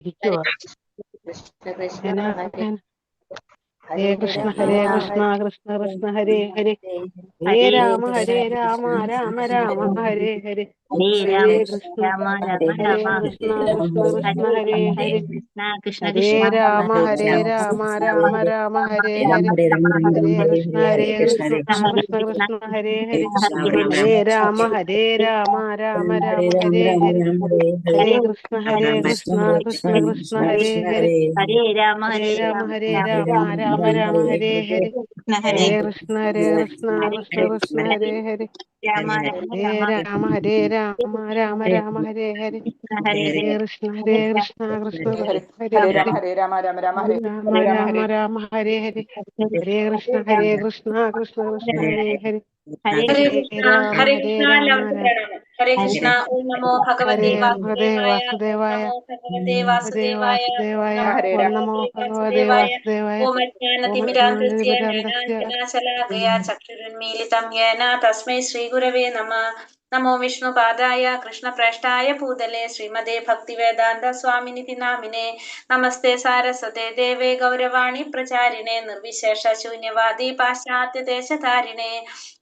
ഇരിക്കുവാ. കൃഷ്ണ കൃഷ്ണ ഹരേ കൃഷ്ണ ഹരേ കൃഷ്ണ കൃഷ്ണ കൃഷ്ണ ഹരേ ഹരേ ഹരേ രാമ രാമ രാമ ഹരേ ഹരേ ഹരേ കൃഷ്ണ ഹരേ കൃഷ്ണ കൃഷ്ണ കൃഷ്ണ ഹരേ ഹരേ ഹരേ രാമ രാമ രാമ ഹരേ ഹരേ ഹരേ കൃഷ്ണ കൃഷ്ണ കൃഷ്ണ ഹരേ ഹരേ ഹരേ രാമ രാമ ഹരേ ഹരേ ഹരേ കൃഷ്ണ കൃഷ്ണ കൃഷ്ണ ഹരേ ഹരേ ഹരേ രാമ ഹരേ രാമ രാമ രാമ ഹരേ ഹരേ ഹരേ കൃഷ്ണ കൃഷ്ണ കൃഷ്ണ ഹരേ ഹരേ രാമ ഹരേ രാമ രാമ ഹരേ ഹരേ ഹരേ ഹരേ കൃഷ്ണ കൃഷ്ണ ഹരേ കൃഷ്ണ ഹരേ ഹരേ ഹരേ രാമ രാമ ഹരേ രാമ ഹരേ ഹരേ ഹരേ കൃഷ്ണ കൃഷ്ണ കൃഷ്ണ ഹരേ ഹരേ ഹരേ ഹരേ കൃഷ്ണ രാമ ഹരേ കൃഷ്ണ എല്ലാവർക്കും രാമ പ്രണാമം. ഹരേ കൃഷ്ണ. ഓം നമോ ഹരേ ഭഗവതേ വാസുദേവായ. ഓം വാസുദേവായ നമോ ഭഗവതേ ഭഗവതേ വാസുദേവായ. ഓം വാസുദേവായ നമോ ഹരേ ഓം രാമ നമോ ഭഗവതേ ഭഗവതേ വാസുദേവായ. വാസുദേവായ ഓം ഓം അജ്ഞാനതിമിരാന്ധസ്യ അജ്ഞാനതിമിരാന്ധസ്യ ജ്ഞാനാഞ്ജനാശലാകയാ ചക്ഷുരുന്മീലിതം യേന തസ്മൈ ശ്രീഗുരവേ നമഃ. നമോ വിഷ്ണുപാദായ കൃഷ്ണപ്രേഷ്ഠായ ഭൂതലേ ശ്രീമതേ ഭക്തിവേദാന്ത സ്വാമിനിധി നാമിനെ. നമസ്തേ സാരസ്വതേ ദേവേ ഗൗരവാണി പ്രചാരിണേ നിർവിശേഷ ശൂന്യവാദി പാശ്ചാത്യ ദേശധാരിണേ.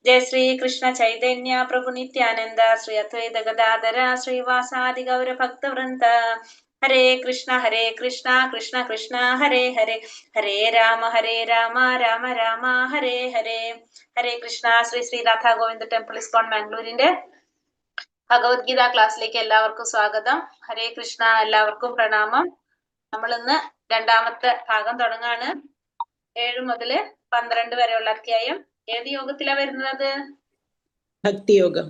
ജയ ശ്രീ കൃഷ്ണ ചൈതന്യ പ്രഭു നിത്യാനന്ദ ശ്രീ അദ്വൈത ഗദാധര ശ്രീവാസാദി ഗൗര ഭക്തവൃന്ദ. ഹരേ കൃഷ്ണ കൃഷ്ണ കൃഷ്ണ ഹരേ ഹരേ ഹരേ രാമ രാമ രാമ ഹരേ ഹരേ. ഹരേ കൃഷ്ണ. ശ്രീ ശ്രീ രാധാ ഗോവിന്ദ ടെമ്പിൾ ഇസ്കോൺ മാംഗ്ലൂരിന്റെ ഭഗവത്ഗീത ക്ലാസ്സിലേക്ക് എല്ലാവർക്കും സ്വാഗതം. ഹരേ കൃഷ്ണ. എല്ലാവർക്കും പ്രണാമം. നമ്മൾ ഇന്ന് രണ്ടാമത്തെ ഭാഗം തുടങ്ങാണ്. 7 മുതൽ 12 വരെയുള്ള അധ്യായം. ഏത് യോഗത്തിലാ വരുന്നത്? ഭക്തിയോഗം.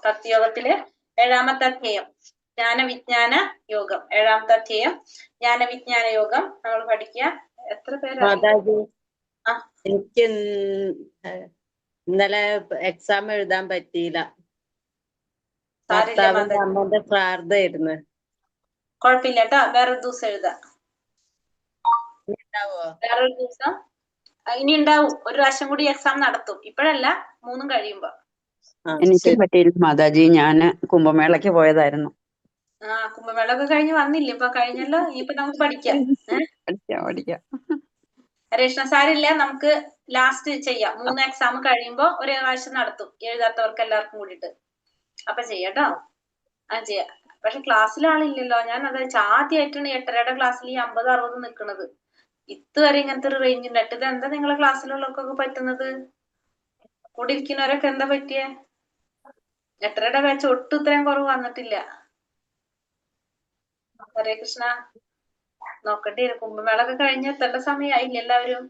ഭക്തിയോഗത്തില് 7ാമത്തെ അധ്യായം ജ്ഞാനവിജ്ഞാന യോഗം. 7ാമത്തെ അധ്യായം ജ്ഞാനവിജ്ഞാന യോഗം നമ്മൾ പഠിക്കുക. എത്ര പേരാണ്? എനിക്ക് ഇന്നലെ എക്സാം എഴുതാൻ പറ്റിയില്ല. ഭർത്താവിന്റെ അമ്മന്റെ പ്രാർത്ഥനായിരുന്നു. കുഴപ്പമില്ല കേട്ടോ, വേറൊരു ദിവസം എഴുതാം. വേറൊരു ദിവസം ഇനി ഉണ്ടാവും. ഒരു പ്രാവശ്യം കൂടി എക്സാം നടത്തും. ഇപ്പോഴല്ല, 3 കഴിയുമ്പോ. എനിക്കും പറ്റിയില്ല മാതാജി, ഞാന് കുംഭമേളയ്ക്ക് പോയതായിരുന്നു. കുംഭമേളൊക്കെ കഴിഞ്ഞ് വന്നില്ലേ? ഇപ്പൊ കഴിഞ്ഞല്ലോ. ഇനിയിപ്പോ നമുക്ക് പഠിക്കാം. പഠിക്കാം. ഹരേഷ്ണ സാരില്ല, നമുക്ക് ലാസ്റ്റ് ചെയ്യാം. 3 എക്സാം കഴിയുമ്പോ ഒരു പ്രാവശ്യം നടത്തും, എഴുതാത്തവർക്ക് എല്ലാവർക്കും കൂടിയിട്ട്. അപ്പൊ ചെയ്യാട്ടോ, ചെയ്യാം. പക്ഷെ ക്ലാസ്സിൽ ആളില്ലല്ലോ. ഞാൻ അത് ആദ്യമായിട്ടാണ് 8:30യുടെ ക്ലാസ്സിൽ ഈ 50-60 നിൽക്കുന്നത്. ഇതുവരെ ഇങ്ങനത്തെ ഒരു റേഞ്ച് ഉണ്ട്. ഇത് എന്താ നിങ്ങളെ ക്ലാസ്സിലുള്ളവർക്കൊക്കെ പറ്റുന്നത്? കൂടി ഇരിക്കുന്നവരൊക്കെ എന്താ പറ്റിയേ? 8:30യുടെ ബാച്ച് ഒട്ടും ഇത്രയും കുറവ് വന്നിട്ടില്ല. ഹരേ കൃഷ്ണ. നോക്കട്ടെ, കുംഭമേളൊക്കെ കഴിഞ്ഞ് എത്തേണ്ട സമയമായില്ല എല്ലാവരും.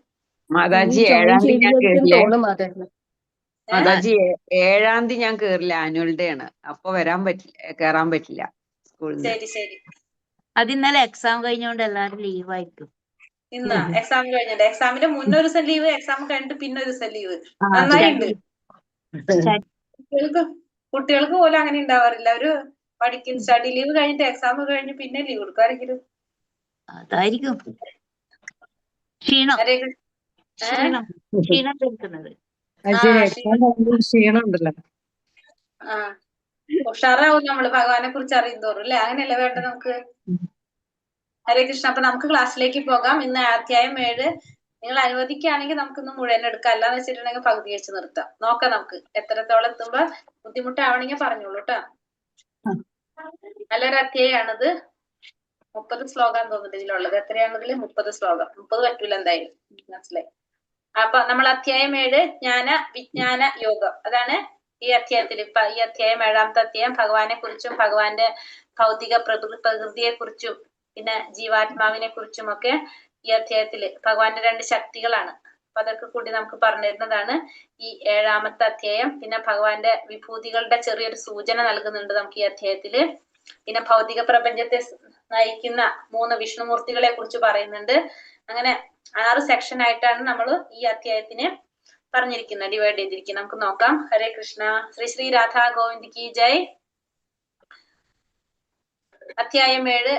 മാതാജി 7ാം തീയതി ഞാൻ കേറില്ലേ? മാതാജി 7ാം തീയതി ഞാൻ കേറില്ല, ആനുവൽ ഡേ ആണ്. അപ്പൊ കേറാൻ പറ്റില്ല സ്കൂളിൽ. ശരി. അത് ഇന്നലെ എക്സാം കഴിഞ്ഞോണ്ട് എല്ലാരും ലീവായിരിക്കും. ഇന്ന് എക്സാം കഴിഞ്ഞിട്ട് എക്സാമിന്റെ മുന്നൊരു ദിവസം ലീവ്, എക്സാം കഴിഞ്ഞിട്ട് പിന്നെ ഒരു ദിവസം ലീവ്. നന്നായിണ്ട്. കുട്ടികൾക്ക് പോലും അങ്ങനെ ഉണ്ടാവാറില്ല. ഒരു പഠിക്കുന്ന സ്റ്റഡി ലീവ് കഴിഞ്ഞിട്ട് എക്സാം കഴിഞ്ഞ് പിന്നെ ലീവ് എടുക്കും ആരെങ്കിലും. അതായിരിക്കും ക്ഷീണം തീർക്കുന്നത്. ക്ഷീണമുണ്ടല്ലോ. ഉഷാറാവും നമ്മള് ഭഗവാനെ കുറിച്ച് അറിയും തോറും അല്ലെ? അങ്ങനെയല്ലേ വേണ്ടത് നമുക്ക്? ഹരേ കൃഷ്ണ. അപ്പൊ നമുക്ക് ക്ലാസ്സിലേക്ക് പോകാം. ഇന്ന് അധ്യായം 7. നിങ്ങൾ അനുവദിക്കുകയാണെങ്കിൽ നമുക്കിന്ന് മുഴുവൻ എടുക്കാം. അല്ലാന്ന് വെച്ചിട്ടുണ്ടെങ്കിൽ പകുതി വെച്ച് നിർത്താം. നോക്കാം നമുക്ക് എത്രത്തോളം എത്തുമ്പോ. ബുദ്ധിമുട്ടാവണെങ്കിൽ പറഞ്ഞോളൂ കേട്ടോ. നല്ലൊരു അധ്യായമാണിത്. 30 ശ്ലോകം തോന്നുന്നുണ്ട് ഇതിലുള്ളത്. എത്രയാണതില്? 30 ശ്ലോകം. 30 പറ്റൂല എന്തായാലും, മനസ്സിലായി. അപ്പൊ നമ്മൾ അധ്യായം 7 ജ്ഞാന വിജ്ഞാന യോഗം, അതാണ് ഈ അധ്യായത്തിൽ. ഈ അധ്യായം 7ാമത്തെ അധ്യായം ഭഗവാനെ കുറിച്ചും ഭഗവാന്റെ ഭൗതിക പ്രകൃതിയെ കുറിച്ചും പിന്നെ ജീവാത്മാവിനെ കുറിച്ചും ഒക്കെ ഈ അധ്യായത്തില് ഭഗവാന്റെ 2 ശക്തികളാണ്. അപ്പൊ അതൊക്കെ കൂടി നമുക്ക് പറഞ്ഞു തരുന്നതാണ് ഈ 7ാമത്തെ അധ്യായം. പിന്നെ ഭഗവാന്റെ വിഭൂതികളുടെ ചെറിയൊരു സൂചന നൽകുന്നുണ്ട് നമുക്ക് ഈ അധ്യായത്തില്. പിന്നെ ഭൗതിക പ്രപഞ്ചത്തെ നയിക്കുന്ന 3 വിഷ്ണുമൂർത്തികളെ കുറിച്ച് പറയുന്നുണ്ട്. അങ്ങനെ 6 സെക്ഷൻ ആയിട്ടാണ് നമ്മൾ ഈ അധ്യായത്തിന് പറഞ്ഞിരിക്കുന്നത്, ഡിവൈഡ് ചെയ്തിരിക്കുന്നത്. നമുക്ക് നോക്കാം. ഹരേ കൃഷ്ണ. ശ്രീ ശ്രീ രാധാ ഗോവിന്ദ് കി ജയ്. അധ്യായം 7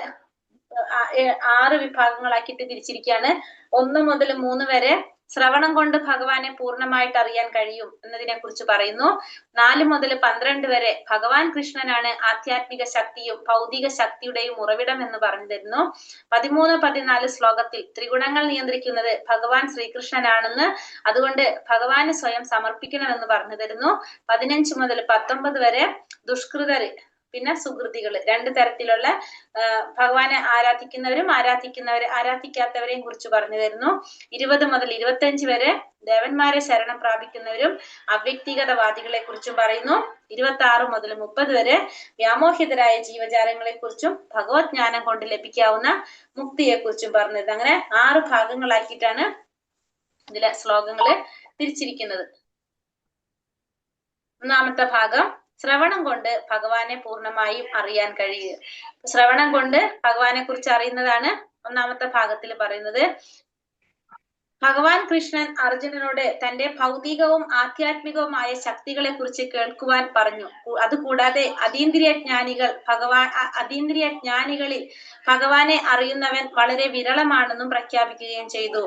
6 വിഭാഗങ്ങളാക്കിയിട്ട് തിരിച്ചിരിക്കുകയാണ്. 1 മുതൽ 3 വരെ ശ്രവണം കൊണ്ട് ഭഗവാനെ പൂർണ്ണമായിട്ട് അറിയാൻ കഴിയും എന്നതിനെ കുറിച്ച് പറയുന്നു. 4 മുതൽ 12 വരെ ഭഗവാൻ കൃഷ്ണനാണ് ആധ്യാത്മിക ശക്തിയും ഭൗതിക ശക്തിയുടെയും ഉറവിടം എന്ന് പറഞ്ഞു തരുന്നു. 13, 14 ശ്ലോകത്തിൽ ത്രിഗുണങ്ങൾ നിയന്ത്രിക്കുന്നത് ഭഗവാൻ ശ്രീകൃഷ്ണനാണെന്ന്, അതുകൊണ്ട് ഭഗവാന് സ്വയം സമർപ്പിക്കണമെന്ന് പറഞ്ഞു തരുന്നു. 15 മുതൽ 19 വരെ ദുഷ്കൃതര് പിന്നെ സുഹൃതികള്, 2 തരത്തിലുള്ള ഭഗവാനെ ആരാധിക്കുന്നവരും ആരാധിക്കാത്തവരെയും കുറിച്ച് പറഞ്ഞു തരുന്നു. 20 മുതൽ 25 വരെ ദേവന്മാരെ ശരണം പ്രാപിക്കുന്നവരും അവ്യക്തിഗതവാദികളെ കുറിച്ചും പറയുന്നു. 26 മുതൽ 30 വരെ വ്യാമോഹിതരായ ജീവജാലങ്ങളെ കുറിച്ചും ഭഗവത് ജ്ഞാനം കൊണ്ട് ലഭിക്കാവുന്ന മുക്തിയെ കുറിച്ചും പറഞ്ഞത്. അങ്ങനെ 6 ഭാഗങ്ങളാക്കിയിട്ടാണ് ഇതിലെ ശ്ലോകങ്ങള് തിരിച്ചിരിക്കുന്നത്. ഒന്നാമത്തെ ഭാഗം ശ്രവണം കൊണ്ട് ഭഗവാനെ പൂർണ്ണമായും അറിയാൻ കഴിയുക. ശ്രവണം കൊണ്ട് ഭഗവാനെ കുറിച്ച് അറിയുന്നതാണ് ഒന്നാമത്തെ ഭാഗത്തിൽ പറയുന്നത്. ഭഗവാൻ കൃഷ്ണൻ അർജുനനോട് തന്റെ ഭൗതികവും ആധ്യാത്മികവുമായ ശക്തികളെ കുറിച്ച് കേൾക്കുവാൻ പറഞ്ഞു. അതുകൂടാതെ അതീന്ദ്രിയ ജ്ഞാനികളിൽ ഭഗവാനെ അറിയുന്നവൻ വളരെ വിരളമാണെന്നും പ്രഖ്യാപിക്കുകയും ചെയ്തു.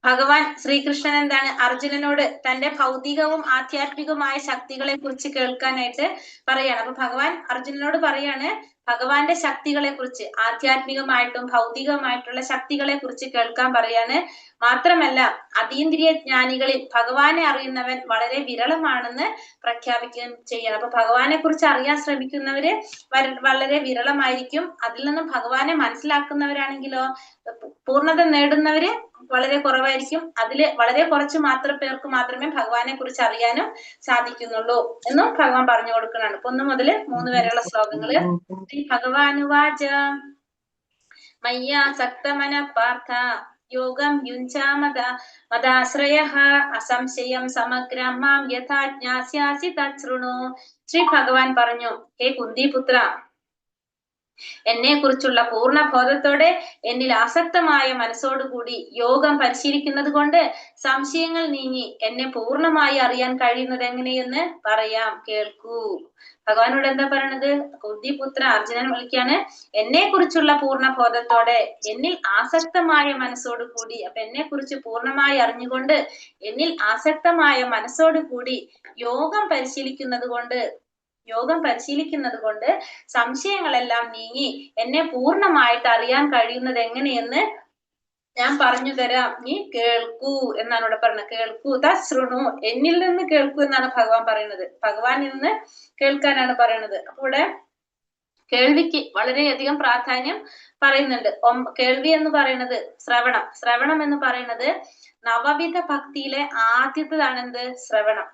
ഭഗവാൻ ശ്രീകൃഷ്ണൻ എന്താണ് അർജുനനോട് തന്റെ ഭൗതികവും ആധ്യാത്മികവുമായ ശക്തികളെ കുറിച്ച് കേൾക്കാനായിട്ട് പറയാണ്. അപ്പൊ ഭഗവാൻ അർജുനനോട് പറയാണ് ഭഗവാന്റെ ശക്തികളെ കുറിച്ച്, ആധ്യാത്മികമായിട്ടും ഭൗതികമായിട്ടുള്ള ശക്തികളെ കുറിച്ച് കേൾക്കാൻ പറയാണ്. മാത്രമല്ല അതീന്ദ്രിയ ജ്ഞാനികളിൽ ഭഗവാനെ അറിയുന്നവൻ വളരെ വിരളമാണെന്ന് പ്രഖ്യാപിക്കുകയും ചെയ്യണം. അപ്പൊ ഭഗവാനെ കുറിച്ച് അറിയാൻ ശ്രമിക്കുന്നവര് വളരെ വിരളമായിരിക്കും. അതിൽ നിന്നും ഭഗവാനെ മനസ്സിലാക്കുന്നവരാണെങ്കിലോ പൂർണ്ണത നേടുന്നവര് വളരെ കുറവായിരിക്കും. അതില് വളരെ കുറച്ച് പേർക്ക് മാത്രമേ ഭഗവാനെ കുറിച്ച് അറിയാനും സാധിക്കുന്നുള്ളൂ എന്നും ഭഗവാൻ പറഞ്ഞു കൊടുക്കുന്നതാണ്. 1 മുതൽ 3 വരെയുള്ള ശ്ലോകങ്ങള്. ശ്രീ ഭഗവാനുവാച മയ്യാസക്തമന പാർത്ഥ യോഗം മദാശ്രയഃ അസംശയം സമഗ്രം മാം യഥാ ജ്ഞാസ്യാസി തച്ഛൃണു. ശ്രീ ഭഗവാൻ പറഞ്ഞു, ഹേ കുന്തിപുത്ര, എന്നെ കുറിച്ചുള്ള പൂർണ്ണ ബോധത്തോടെ എന്നിൽ ആസക്തമായ മനസ്സോടുകൂടി യോഗം പരിശീലിക്കുന്നത് കൊണ്ട് സംശയങ്ങൾ നീങ്ങി എന്നെ പൂർണ്ണമായി അറിയാൻ കഴിയുന്നത് എങ്ങനെയെന്ന് പറയാം, കേൾക്കൂ. ഭഗവാനോട് എന്താ പറയണത്? കുന്തിപുത്ര, അർജുനൻ വിളിക്കാണ്, എന്നെ കുറിച്ചുള്ള പൂർണ്ണ ബോധത്തോടെ എന്നിൽ ആസക്തമായ മനസ്സോടുകൂടി. അപ്പൊ എന്നെ കുറിച്ച് പൂർണ്ണമായി അറിഞ്ഞുകൊണ്ട് എന്നിൽ ആസക്തമായ മനസ്സോടുകൂടി യോഗം പരിശീലിക്കുന്നത് കൊണ്ട് സംശയങ്ങളെല്ലാം നീങ്ങി എന്നെ പൂർണ്ണമായിട്ട് അറിയാൻ കഴിയുന്നത് എങ്ങനെയെന്ന് ഞാൻ പറഞ്ഞു തരാം, നീ കേൾക്കൂ എന്നാണ് ഇവിടെ പറയുന്നത്. കേൾക്കൂ, തശ്രുണു, എന്നിൽ നിന്ന് കേൾക്കൂ എന്നാണ് ഭഗവാൻ പറയുന്നത്. ഭഗവാനിൽ നിന്ന് കേൾക്കാനാണ് പറയുന്നത്. അപ്പൊ ഇവിടെ കേൾവിക്ക് വളരെയധികം പ്രാധാന്യം പറയുന്നുണ്ട്. കേൾവി എന്ന് പറയുന്നത് ശ്രവണം എന്ന് പറയുന്നത് നവവിധ ഭക്തിയിലെ ആദ്യത്തേതാണ് എന്ത്? ശ്രവണം.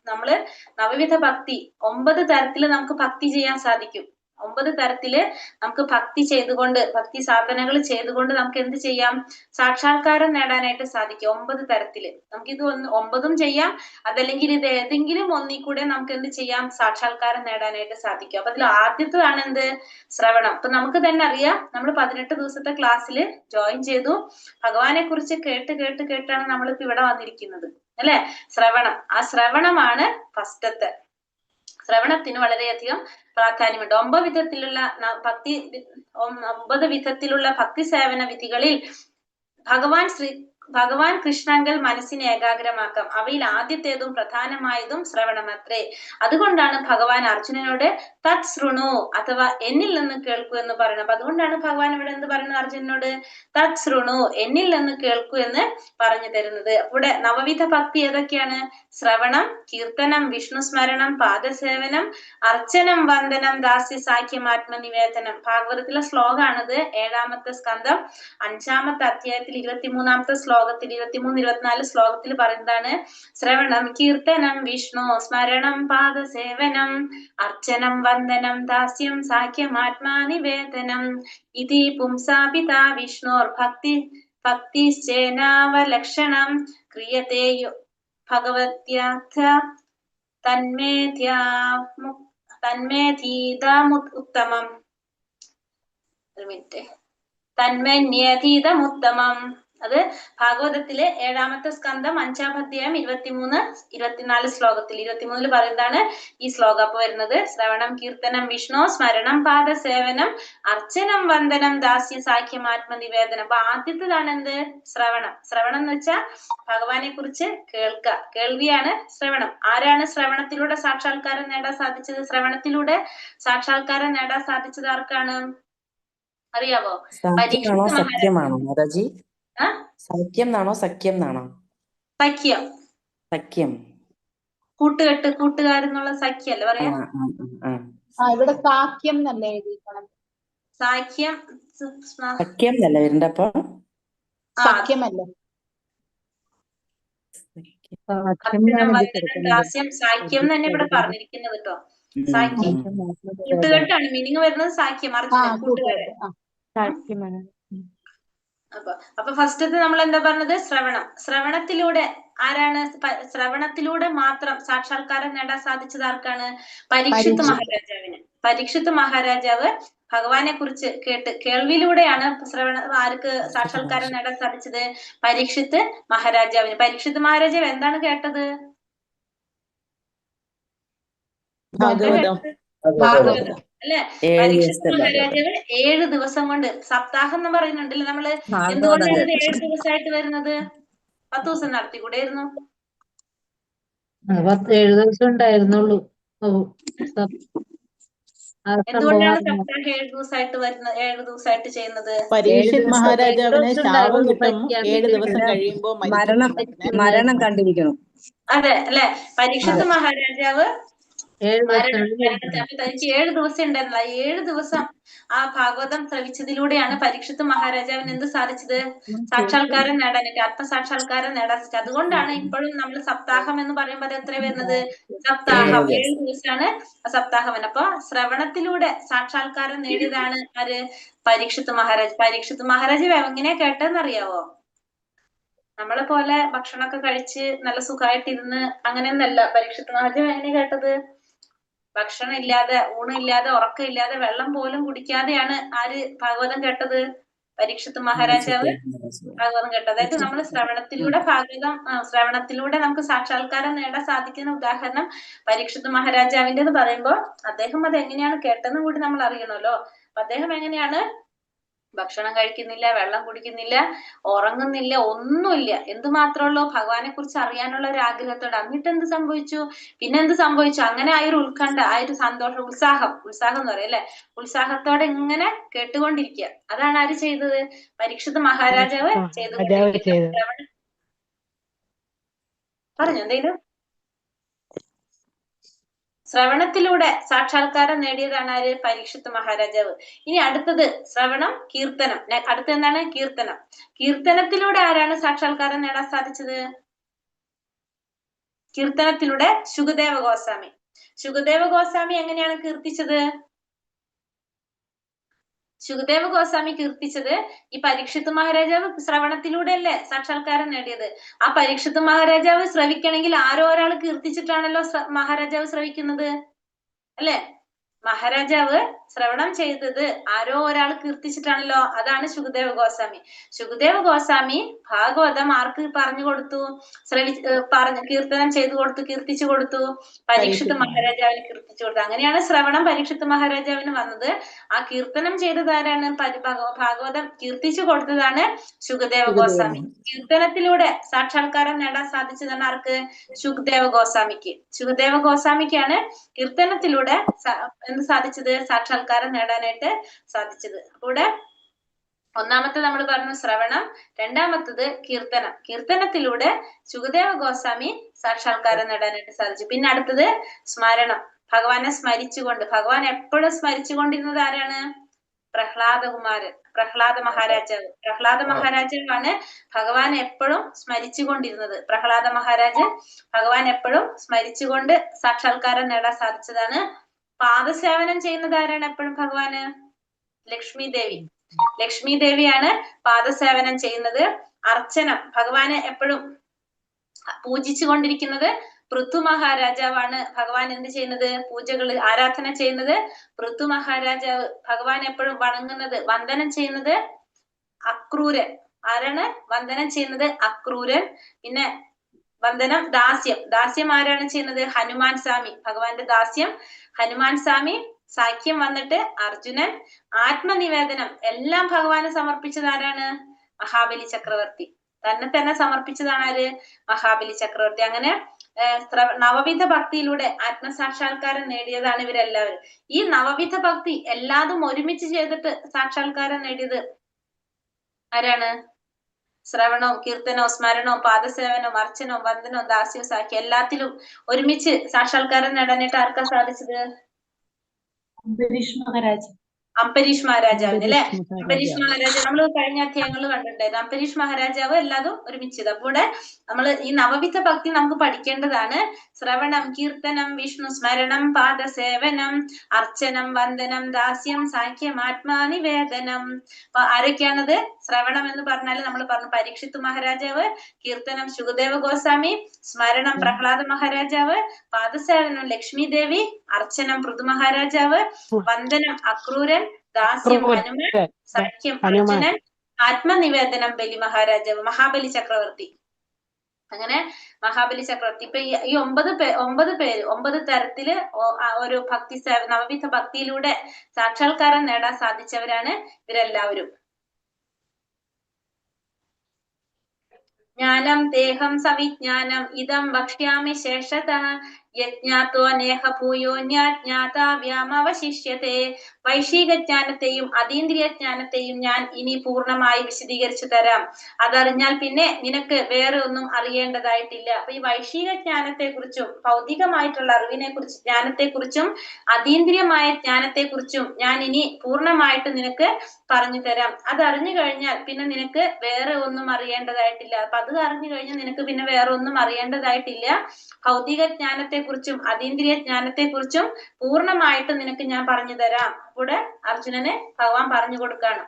നമ്മള് നവവിധ ഭക്തി 9 തരത്തില് നമുക്ക് ഭക്തി ചെയ്യാൻ സാധിക്കും. 9 തരത്തില് നമുക്ക് ഭക്തി ചെയ്തുകൊണ്ട്, ഭക്തി സാധനകൾ ചെയ്തുകൊണ്ട് നമുക്ക് എന്ത് ചെയ്യാം? സാക്ഷാത്കാരം നേടാനായിട്ട് സാധിക്കും. 9 തരത്തില് നമുക്കിത് 9ഉം ചെയ്യാം. അതല്ലെങ്കിൽ ഇത് ഏതെങ്കിലും ഒന്നിൽ കൂടെ നമുക്ക് എന്ത് ചെയ്യാം? സാക്ഷാത്കാരം നേടാനായിട്ട് സാധിക്കും. അപ്പൊ അതിൽ ആദ്യത്തേതാണ് എന്ത്? ശ്രവണം. അപ്പൊ നമുക്ക് തന്നെ അറിയാം, നമ്മൾ 18 ദിവസത്തെ ക്ലാസ്സിൽ ജോയിൻ ചെയ്തു. ഭഗവാനെ കുറിച്ച് കേട്ടാണ് നമ്മളിപ്പോ ഇവിടെ വന്നിരിക്കുന്നത്, അല്ലെ? ശ്രവണം. ആ ശ്രവണമാണ് ഫസ്റ്റത്തെ. ശ്രവണത്തിന് വളരെയധികം പ്രാധാന്യമുണ്ട്. 9 വിധത്തിലുള്ള ഭക്തി സേവന വിധികളിൽ ഭഗവാൻ കൃഷ്ണങ്കൽ മനസ്സിനെ ഏകാഗ്രമാക്കാം. അവയിൽ ആദ്യത്തേതും പ്രധാനമായതും ശ്രവണമത്രേ. അതുകൊണ്ടാണ് ഭഗവാൻ അർജുനനോട് തത്ശ്രുണു അഥവാ എന്നിൽ നിന്ന് കേൾക്കൂ എന്ന് പറയുന്നത്. അപ്പൊ അതുകൊണ്ടാണ് ഭഗവാൻ ഇവിടെ എന്ത് പറയുന്നത്? അർജുനനോട് തത്ശ്രുണു, എന്നിൽ നിന്ന് കേൾക്കൂ എന്ന് പറഞ്ഞു തരുന്നത്. ഇവിടെ നവവിധ ഭക്തി ഏതൊക്കെയാണ്? ശ്രവണം, കീർത്തനം, വിഷ്ണു സ്മരണം, പാദസേവനം, അർച്ചനം, വന്ദനം, ദാസ്യ, സാഖ്യം, ആത്മനിവേദനം. ഭാഗവതത്തിലെ ശ്ലോകാണിത്. 7ാമത്തെ സ്കന്ധം 5ാമത്തെ അധ്യായത്തിൽ 23ാമത്തെ ശ്ലോകത്തിൽ 23-24 ശ്ലോകത്തിൽ പറയുന്നതാണ് ശ്രവണം, കീർത്തനം, വിഷ്ണു സ്മരണം, പാദസേവനം, അർച്ചനം, വന്ദനം, ദാസ്യം, സാഖ്യം, ആത്മാനിവേദനം. ഇതി പുംസാപിതാ വിഷ്ണോർ ഭക്തിശ്ചേനാവലക്ഷണം ക്രിയത്തെ ഭഗവത്യാർത്ഥ തന്മേധീതമുത്തമം അത് ഭാഗവതത്തിലെ 7-ാമത്തെ സ്കന്ധം 5-ാം അധ്യായം 23-24 ശ്ലോകത്തിൽ 23 പറയുന്നതാണ് ഈ ശ്ലോകം അപ്പൊ വരുന്നത്. ശ്രവണം കീർത്തനം വിഷ്ണു സ്മരണം പാദസേവനം അർച്ചനം വന്ദനം ദാസ്യ സാഖ്യം ആത്മനിവേദനം. അപ്പൊ ആദ്യത്തേതാണ് എന്ത്? ശ്രവണം. ശ്രവണം എന്ന് വെച്ചാൽ ഭഗവാനെ കുറിച്ച് കേൾക്കുക, കേൾവിയാണ് ശ്രവണം. ആരാണ് ശ്രവണത്തിലൂടെ സാക്ഷാത്കാരം നേടാൻ സാധിച്ചത്? ശ്രവണത്തിലൂടെ സാക്ഷാത്കാരം നേടാൻ സാധിച്ചത് ആർക്കാണ് അറിയാവോ? സാഖ്യമാണോ സഖ്യമാണോ മാതാജി? ആ? സൗഖ്യം എന്നാണോ സഖ്യം എന്നാണോ? സഖ്യം. സഖ്യം. കൂട്ടുകെട്ട്, കൂട്ടുകാരെന്നുള്ള സഖ്യല്ലേ പറയാ? ഇവിടെ സാഖ്യം എന്നല്ലേ എഴുതിയിരിക്കണം. സാഖ്യം സഖ്യം എന്നല്ല വരണ്ട. അപ്പൊ സഖ്യമല്ലേ? ദാസ്യം സാഖ്യം തന്നെ ഇവിടെ പറഞ്ഞിരിക്കുന്നത് കേട്ടോ. സാഖ്യം കൂട്ടുകെട്ടാണ്, മീനിങ് വരുന്നത് സാഖ്യം, അർച്ചന കൂട്ടുകെട്ട്. അപ്പൊ ഫസ്റ്റത്തെ നമ്മൾ എന്താ പറഞ്ഞത്? ശ്രവണം. ശ്രവണത്തിലൂടെ ആരാണ്? ശ്രവണത്തിലൂടെ മാത്രം സാക്ഷാത്കാരം നേടാൻ സാധിച്ചത് ആർക്കാണ്? പരീക്ഷിത്ത് മഹാരാജാവിന്. പരീക്ഷിത്ത് മഹാരാജാവ് ഭഗവാനെ കുറിച്ച് കേട്ട് കേൾവിയിലൂടെയാണ് ആർക്ക് സാക്ഷാത്കാരം നേടാൻ സാധിച്ചത്? പരീക്ഷിത്ത് മഹാരാജാവിന്. പരീക്ഷിത്ത് മഹാരാജാവ് എന്താണ് കേട്ടത്? ഭാഗവതം അല്ലെ? പരീക്ഷിത്ത് മഹാരാജാവ് 7 ദിവസം കൊണ്ട്, സപ്താഹം എന്ന് പറയുന്നുണ്ടല്ലോ നമ്മള്, എന്തുകൊണ്ടാണ് ഇത് 7 ദിവസമായിട്ട് വരുന്നത്? 10 ദിവസം നടത്തിക്കൂടെയായിരുന്നു? 7 ദിവസം ഉണ്ടായിരുന്നുള്ളൂ. എന്തുകൊണ്ടാണ് സപ്താഹം 7 ദിവസമായിട്ട് വരുന്നത്, 7 ദിവസമായിട്ട് ചെയ്യുന്നത്? പരീക്ഷിത് മഹാരാജാവിന് ശാപം കിട്ടും 7 ദിവസം കഴിയുമ്പോ മരണം കണ്ടിരിക്കണം. അതെ അല്ലെ? പരീക്ഷിത്ത് മഹാരാജാവ് തനിക്ക് 7 ദിവസം ഉണ്ടായിരുന്നില്ല. 7 ദിവസം ആ ഭാഗവതം ശ്രവിച്ചതിലൂടെയാണ് പരീക്ഷിത്ത് മഹാരാജാവിന് എന്ത് സാധിച്ചത്? സാക്ഷാത്കാരം നേടാനായിട്ട്, ആത്മസാക്ഷാത്കാരം നേടാൻ സാധിച്ചത്. അതുകൊണ്ടാണ് ഇപ്പോഴും നമ്മൾ സപ്താഹം എന്ന് പറയുമ്പോൾ അത് എത്ര വരുന്നത്? സപ്താഹം. 7 ദിവസമാണ് സപ്താഹം. അപ്പൊ ശ്രവണത്തിലൂടെ സാക്ഷാത്കാരം നേടിയതാണ് ആര്? പരീക്ഷിത്ത് മഹാരാജ്. പരീക്ഷിത്ത് മഹാരാജ് എങ്ങനെയാ കേട്ടെന്നറിയാവോ? നമ്മളെ പോലെ ഭക്ഷണമൊക്കെ കഴിച്ച് നല്ല സുഖമായിട്ടിരുന്ന് അങ്ങനെയൊന്നല്ല പരീക്ഷിത്ത് മഹാരാജ് എങ്ങനെ കേട്ടത്? ഭക്ഷണം ഇല്ലാതെ, ഊണില്ലാതെ, ഉറക്കമില്ലാതെ, വെള്ളം പോലും കുടിക്കാതെയാണ് ആര് ഭാഗവതം കേട്ടത്? പരീക്ഷിത്ത് മഹാരാജാവ് ഭാഗവതം കേട്ടത്. അതായത് നമ്മൾ ശ്രവണത്തിലൂടെ ശ്രവണത്തിലൂടെ നമുക്ക് സാക്ഷാത്കാരം നേടാൻ സാധിക്കുന്ന ഉദാഹരണം പരീക്ഷിത്ത് മഹാരാജാവിൻ്റെത് പറയുമ്പോൾ അദ്ദേഹം അത് എങ്ങനെയാണ് കേട്ടതെന്ന് കൂടി നമ്മൾ അറിയണമല്ലോ. അപ്പൊ അദ്ദേഹം എങ്ങനെയാണ്? ഭക്ഷണം കഴിക്കുന്നില്ല, വെള്ളം കുടിക്കുന്നില്ല, ഉറങ്ങുന്നില്ല, ഒന്നുമില്ല. എന്തുമാത്രമുള്ളൂ? ഭഗവാനെ കുറിച്ച് അറിയാനുള്ള ഒരു ആഗ്രഹത്തോടെ. എന്നിട്ട് എന്ത് സംഭവിച്ചു? പിന്നെന്ത് സംഭവിച്ചു? അങ്ങനെ ആ ഒരു ഉത്കണ്ഠ, ആ ഒരു സന്തോഷം, ഉത്സാഹം എന്ന് പറയും അല്ലെ? ഉത്സാഹത്തോടെ ഇങ്ങനെ കേട്ടുകൊണ്ടിരിക്കുക. അതാണ് ആര് ചെയ്തത്? പരീക്ഷിത്ത് മഹാരാജാവ് ചെയ്തുകൊണ്ടിരിക്കുന്നത്. പറഞ്ഞു എന്തേലും? ശ്രവണത്തിലൂടെ സാക്ഷാത്കാരം നേടിയതാണ് ആര്? പരീക്ഷിത്ത് മഹാരാജാവ്. ഇനി അടുത്തത് ശ്രവണം, കീർത്തനം. അടുത്ത എന്താണ്? കീർത്തനം. കീർത്തനത്തിലൂടെ ആരാണ് സാക്ഷാത്കാരം നേടാൻ സാധിച്ചത്? കീർത്തനത്തിലൂടെ ശുകദേവ ഗോസ്വാമി. ശുകദേവ ഗോസ്വാമി എങ്ങനെയാണ് കീർത്തിച്ചത്? ശുകദേവ ഗോസ്വാമി കീർത്തിച്ചത് ഈ പരീക്ഷിത്ത് മഹാരാജാവ് ശ്രവണത്തിലൂടെ അല്ലേ സാക്ഷാത്കാരം നേടിയത്. ആ പരീക്ഷിത്ത് മഹാരാജാവ് ശ്രവിക്കണമെങ്കിൽ ആരോ ഒരാൾ കീർത്തിച്ചിട്ടാണല്ലോ മഹാരാജാവ് ശ്രവിക്കുന്നത് അല്ലെ? മഹാരാജാവ് ശ്രവണം ചെയ്തത് ആരോ ഒരാൾ കീർത്തിച്ചിട്ടാണല്ലോ. അതാണ് ശുകദേവ ഗോസ്വാമി. ശുകദേവ ഗോസ്വാമി ഭാഗവതം ആർക്ക് പറഞ്ഞു കൊടുത്തു? കീർത്തനം ചെയ്തു കൊടുത്തു, കീർത്തിച്ചു കൊടുത്തു? പരീക്ഷിത്ത് മഹാരാജാവിന് കീർത്തിച്ചു കൊടുത്തു. അങ്ങനെയാണ് ശ്രവണം പരീക്ഷിത്ത് മഹാരാജാവിന് വന്നത്. ആ കീർത്തനം ചെയ്തത് ആരാണ്? ഭാഗവതം കീർത്തിച്ചു കൊടുത്തതാണ് ശുകദേവ ഗോസ്വാമി. കീർത്തനത്തിലൂടെ സാക്ഷാത്കാരം നേടാൻ സാധിച്ചതാണ് ആർക്ക്? ശുകദേവ ഗോസ്വാമിക്ക്. ശുകദേവ ഗോസ്വാമിക്കാണ് കീർത്തനത്തിലൂടെ എന്ത് സാധിച്ചത്? സാക്ഷാത്കാരം നേടാനായിട്ട് സാധിച്ചത്. ഇവിടെ ഒന്നാമത്തെ നമ്മൾ പറഞ്ഞു ശ്രവണം, രണ്ടാമത്തത് കീർത്തനം. കീർത്തനത്തിലൂടെ ശുകദേവ ഗോസ്വാമി സാക്ഷാത്കാരം നേടാനായിട്ട് സാധിച്ചു. പിന്നെ അടുത്തത് സ്മരണം. ഭഗവാനെ സ്മരിച്ചുകൊണ്ട്. ഭഗവാൻ എപ്പോഴും സ്മരിച്ചുകൊണ്ടിരുന്നത് ആരാണ്? പ്രഹ്ലാദ മഹാരാജാവ്. പ്രഹ്ലാദ മഹാരാജാവാണ് ഭഗവാൻ എപ്പോഴും സ്മരിച്ചുകൊണ്ടിരുന്നത്. പ്രഹ്ലാദ മഹാരാജ് ഭഗവാൻ എപ്പോഴും സ്മരിച്ചുകൊണ്ട് സാക്ഷാത്കാരം നേടാൻ സാധിച്ചതാണ്. പാദസേവനം ചെയ്യുന്നത് ആരാണ് എപ്പോഴും ഭഗവാന്? ലക്ഷ്മി ദേവി. ലക്ഷ്മി ദേവിയാണ് പാദസേവനം ചെയ്യുന്നത്. അർച്ചനം, ഭഗവാനെ എപ്പോഴും പൂജിച്ചു കൊണ്ടിരിക്കുന്നത് പൃഥു മഹാരാജാവാണ്. ഭഗവാൻ എന്ത് ചെയ്യുന്നത്? പൂജകൾ, ആരാധന ചെയ്യുന്നത് പൃഥു മഹാരാജാവ്. ഭഗവാൻ എപ്പോഴും വണങ്ങുന്നത്, വന്ദനം ചെയ്യുന്നത് അക്രൂരൻ. ആരാണ് വന്ദനം ചെയ്യുന്നത്? അക്രൂരൻ. പിന്നെ വന്ദനം ദാസ്യം ആരാണ് ചെയ്യുന്നത്? ഹനുമാൻ സ്വാമി. ഭഗവാന്റെ ദാസ്യം ഹനുമാൻ സ്വാമി. സാഖ്യം വന്നിട്ട് അർജുനൻ. ആത്മനിവേദനം എല്ലാം ഭഗവാന് സമർപ്പിച്ചത് ആരാണ്? മഹാബലി ചക്രവർത്തി. തന്നെ സമർപ്പിച്ചതാണ് ആര്? മഹാബലി ചക്രവർത്തി. അങ്ങനെ നവവിധ ഭക്തിയിലൂടെ ആത്മസാക്ഷാത്കാരം നേടിയതാണ് ഇവരെല്ലാവരും. ഈ നവവിധ ഭക്തി എല്ലാതും ഒരുമിച്ച് ചെയ്തിട്ട് സാക്ഷാത്കാരം നേടിയത് ആരാണ്? ശ്രവണവും കീർത്തനവും സ്മരണവും പാദസേവനവും അർച്ചനവും വന്ദനവും ദാസ്യവും സാഖ്യം എല്ലാത്തിലും ഒരുമിച്ച് സാക്ഷാത്കാരം നേടാനായിട്ട് ആർക്കാ സാധിച്ചത്? അംബരീഷ് മഹാരാജാവിന് അല്ലെ? അംബരീഷ് മഹാരാജാവ് നമ്മൾ കഴിഞ്ഞ അധ്യായങ്ങൾ കണ്ടിട്ടുണ്ടായിരുന്നു. അംബരീഷ് മഹാരാജാവ് എല്ലാതും ഒരുമിച്ചത്. അപ്പോൾ നമ്മൾ ഈ നവവിധ ഭക്തി നമുക്ക് പഠിക്കേണ്ടതാണ്. ശ്രവണം കീർത്തനം വിഷ്ണു സ്മരണം പാദസേവനം അർച്ചനം വന്ദനം ദാസ്യം സാഖ്യം ആത്മാനിവേദനം. അപ്പൊ ആരൊക്കെയാണത്? ശ്രവണം എന്ന് പറഞ്ഞാൽ നമ്മൾ പറഞ്ഞു പരീക്ഷിത്ത് മഹാരാജാവ്, കീർത്തനം ശുകദേവ ഗോസ്വാമി, സ്മരണം പ്രഹ്ലാദ മഹാരാജാവ്, പാദസേവനം ലക്ഷ്മി ദേവി, അർച്ചനം പൃഥു മഹാരാജാവ്, വന്ദനം അക്രൂരൻ, ദാസ്യം ഹനുമാൻ, സാഖ്യം അർജുനൻ, ആത്മനിവേദനം ബലി മഹാരാജാവ്, മഹാബലി ചക്രവർത്തി. അങ്ങനെ മഹാബലി ചക്രവർത്തി. ഇപ്പൊ ഈ 9 പേര് 9 തരത്തില് ഒരു ഭക്തി നവവിധ ഭക്തിയിലൂടെ സാക്ഷാത്കാരം നേടാൻ സാധിച്ചവരാണ് ഇവരെല്ലാവരും. ജ്ഞാനം ദേഹം സവിജ്ഞാനം ഇതം വക്ഷ്യാമി ശേഷതഃ യജ്ഞാത്വ നേഹ ഭൂയോ ജ്ഞാതാവ്യാമവശിഷ്യത്തെ. വൈശിക ജ്ഞാനത്തെയും അതീന്ദ്രിയ ജ്ഞാനത്തെയും ഞാൻ ഇനി പൂർണ്ണമായി വിശദീകരിച്ചു തരാം. അതറിഞ്ഞാൽ പിന്നെ നിനക്ക് വേറെ ഒന്നും അറിയേണ്ടതായിട്ടില്ല. അപ്പൊ ഈ വൈശിക ജ്ഞാനത്തെ കുറിച്ചും ഭൗതികമായിട്ടുള്ള അറിവിനെ കുറിച്ച് ജ്ഞാനത്തെക്കുറിച്ചും അതീന്ദ്രിയമായ ജ്ഞാനത്തെക്കുറിച്ചും ഞാൻ ഇനി പൂർണ്ണമായിട്ട് നിനക്ക് പറഞ്ഞു തരാം. അത് അറിഞ്ഞു കഴിഞ്ഞാൽ പിന്നെ നിനക്ക് വേറെ ഒന്നും അറിയേണ്ടതായിട്ടില്ല. അപ്പൊ അത് അറിഞ്ഞു കഴിഞ്ഞാൽ നിനക്ക് പിന്നെ വേറെ ഒന്നും അറിയേണ്ടതായിട്ടില്ല. ഭൗതിക ജ്ഞാനത്തെക്കുറിച്ചും അതീന്ദ്രിയ ജ്ഞാനത്തെക്കുറിച്ചും പൂർണ്ണമായിട്ട് നിനക്ക് ഞാൻ പറഞ്ഞു തരാം. കൂടെ അർജുനന് ഭഗവാൻ പറഞ്ഞു കൊടുക്കാണ്.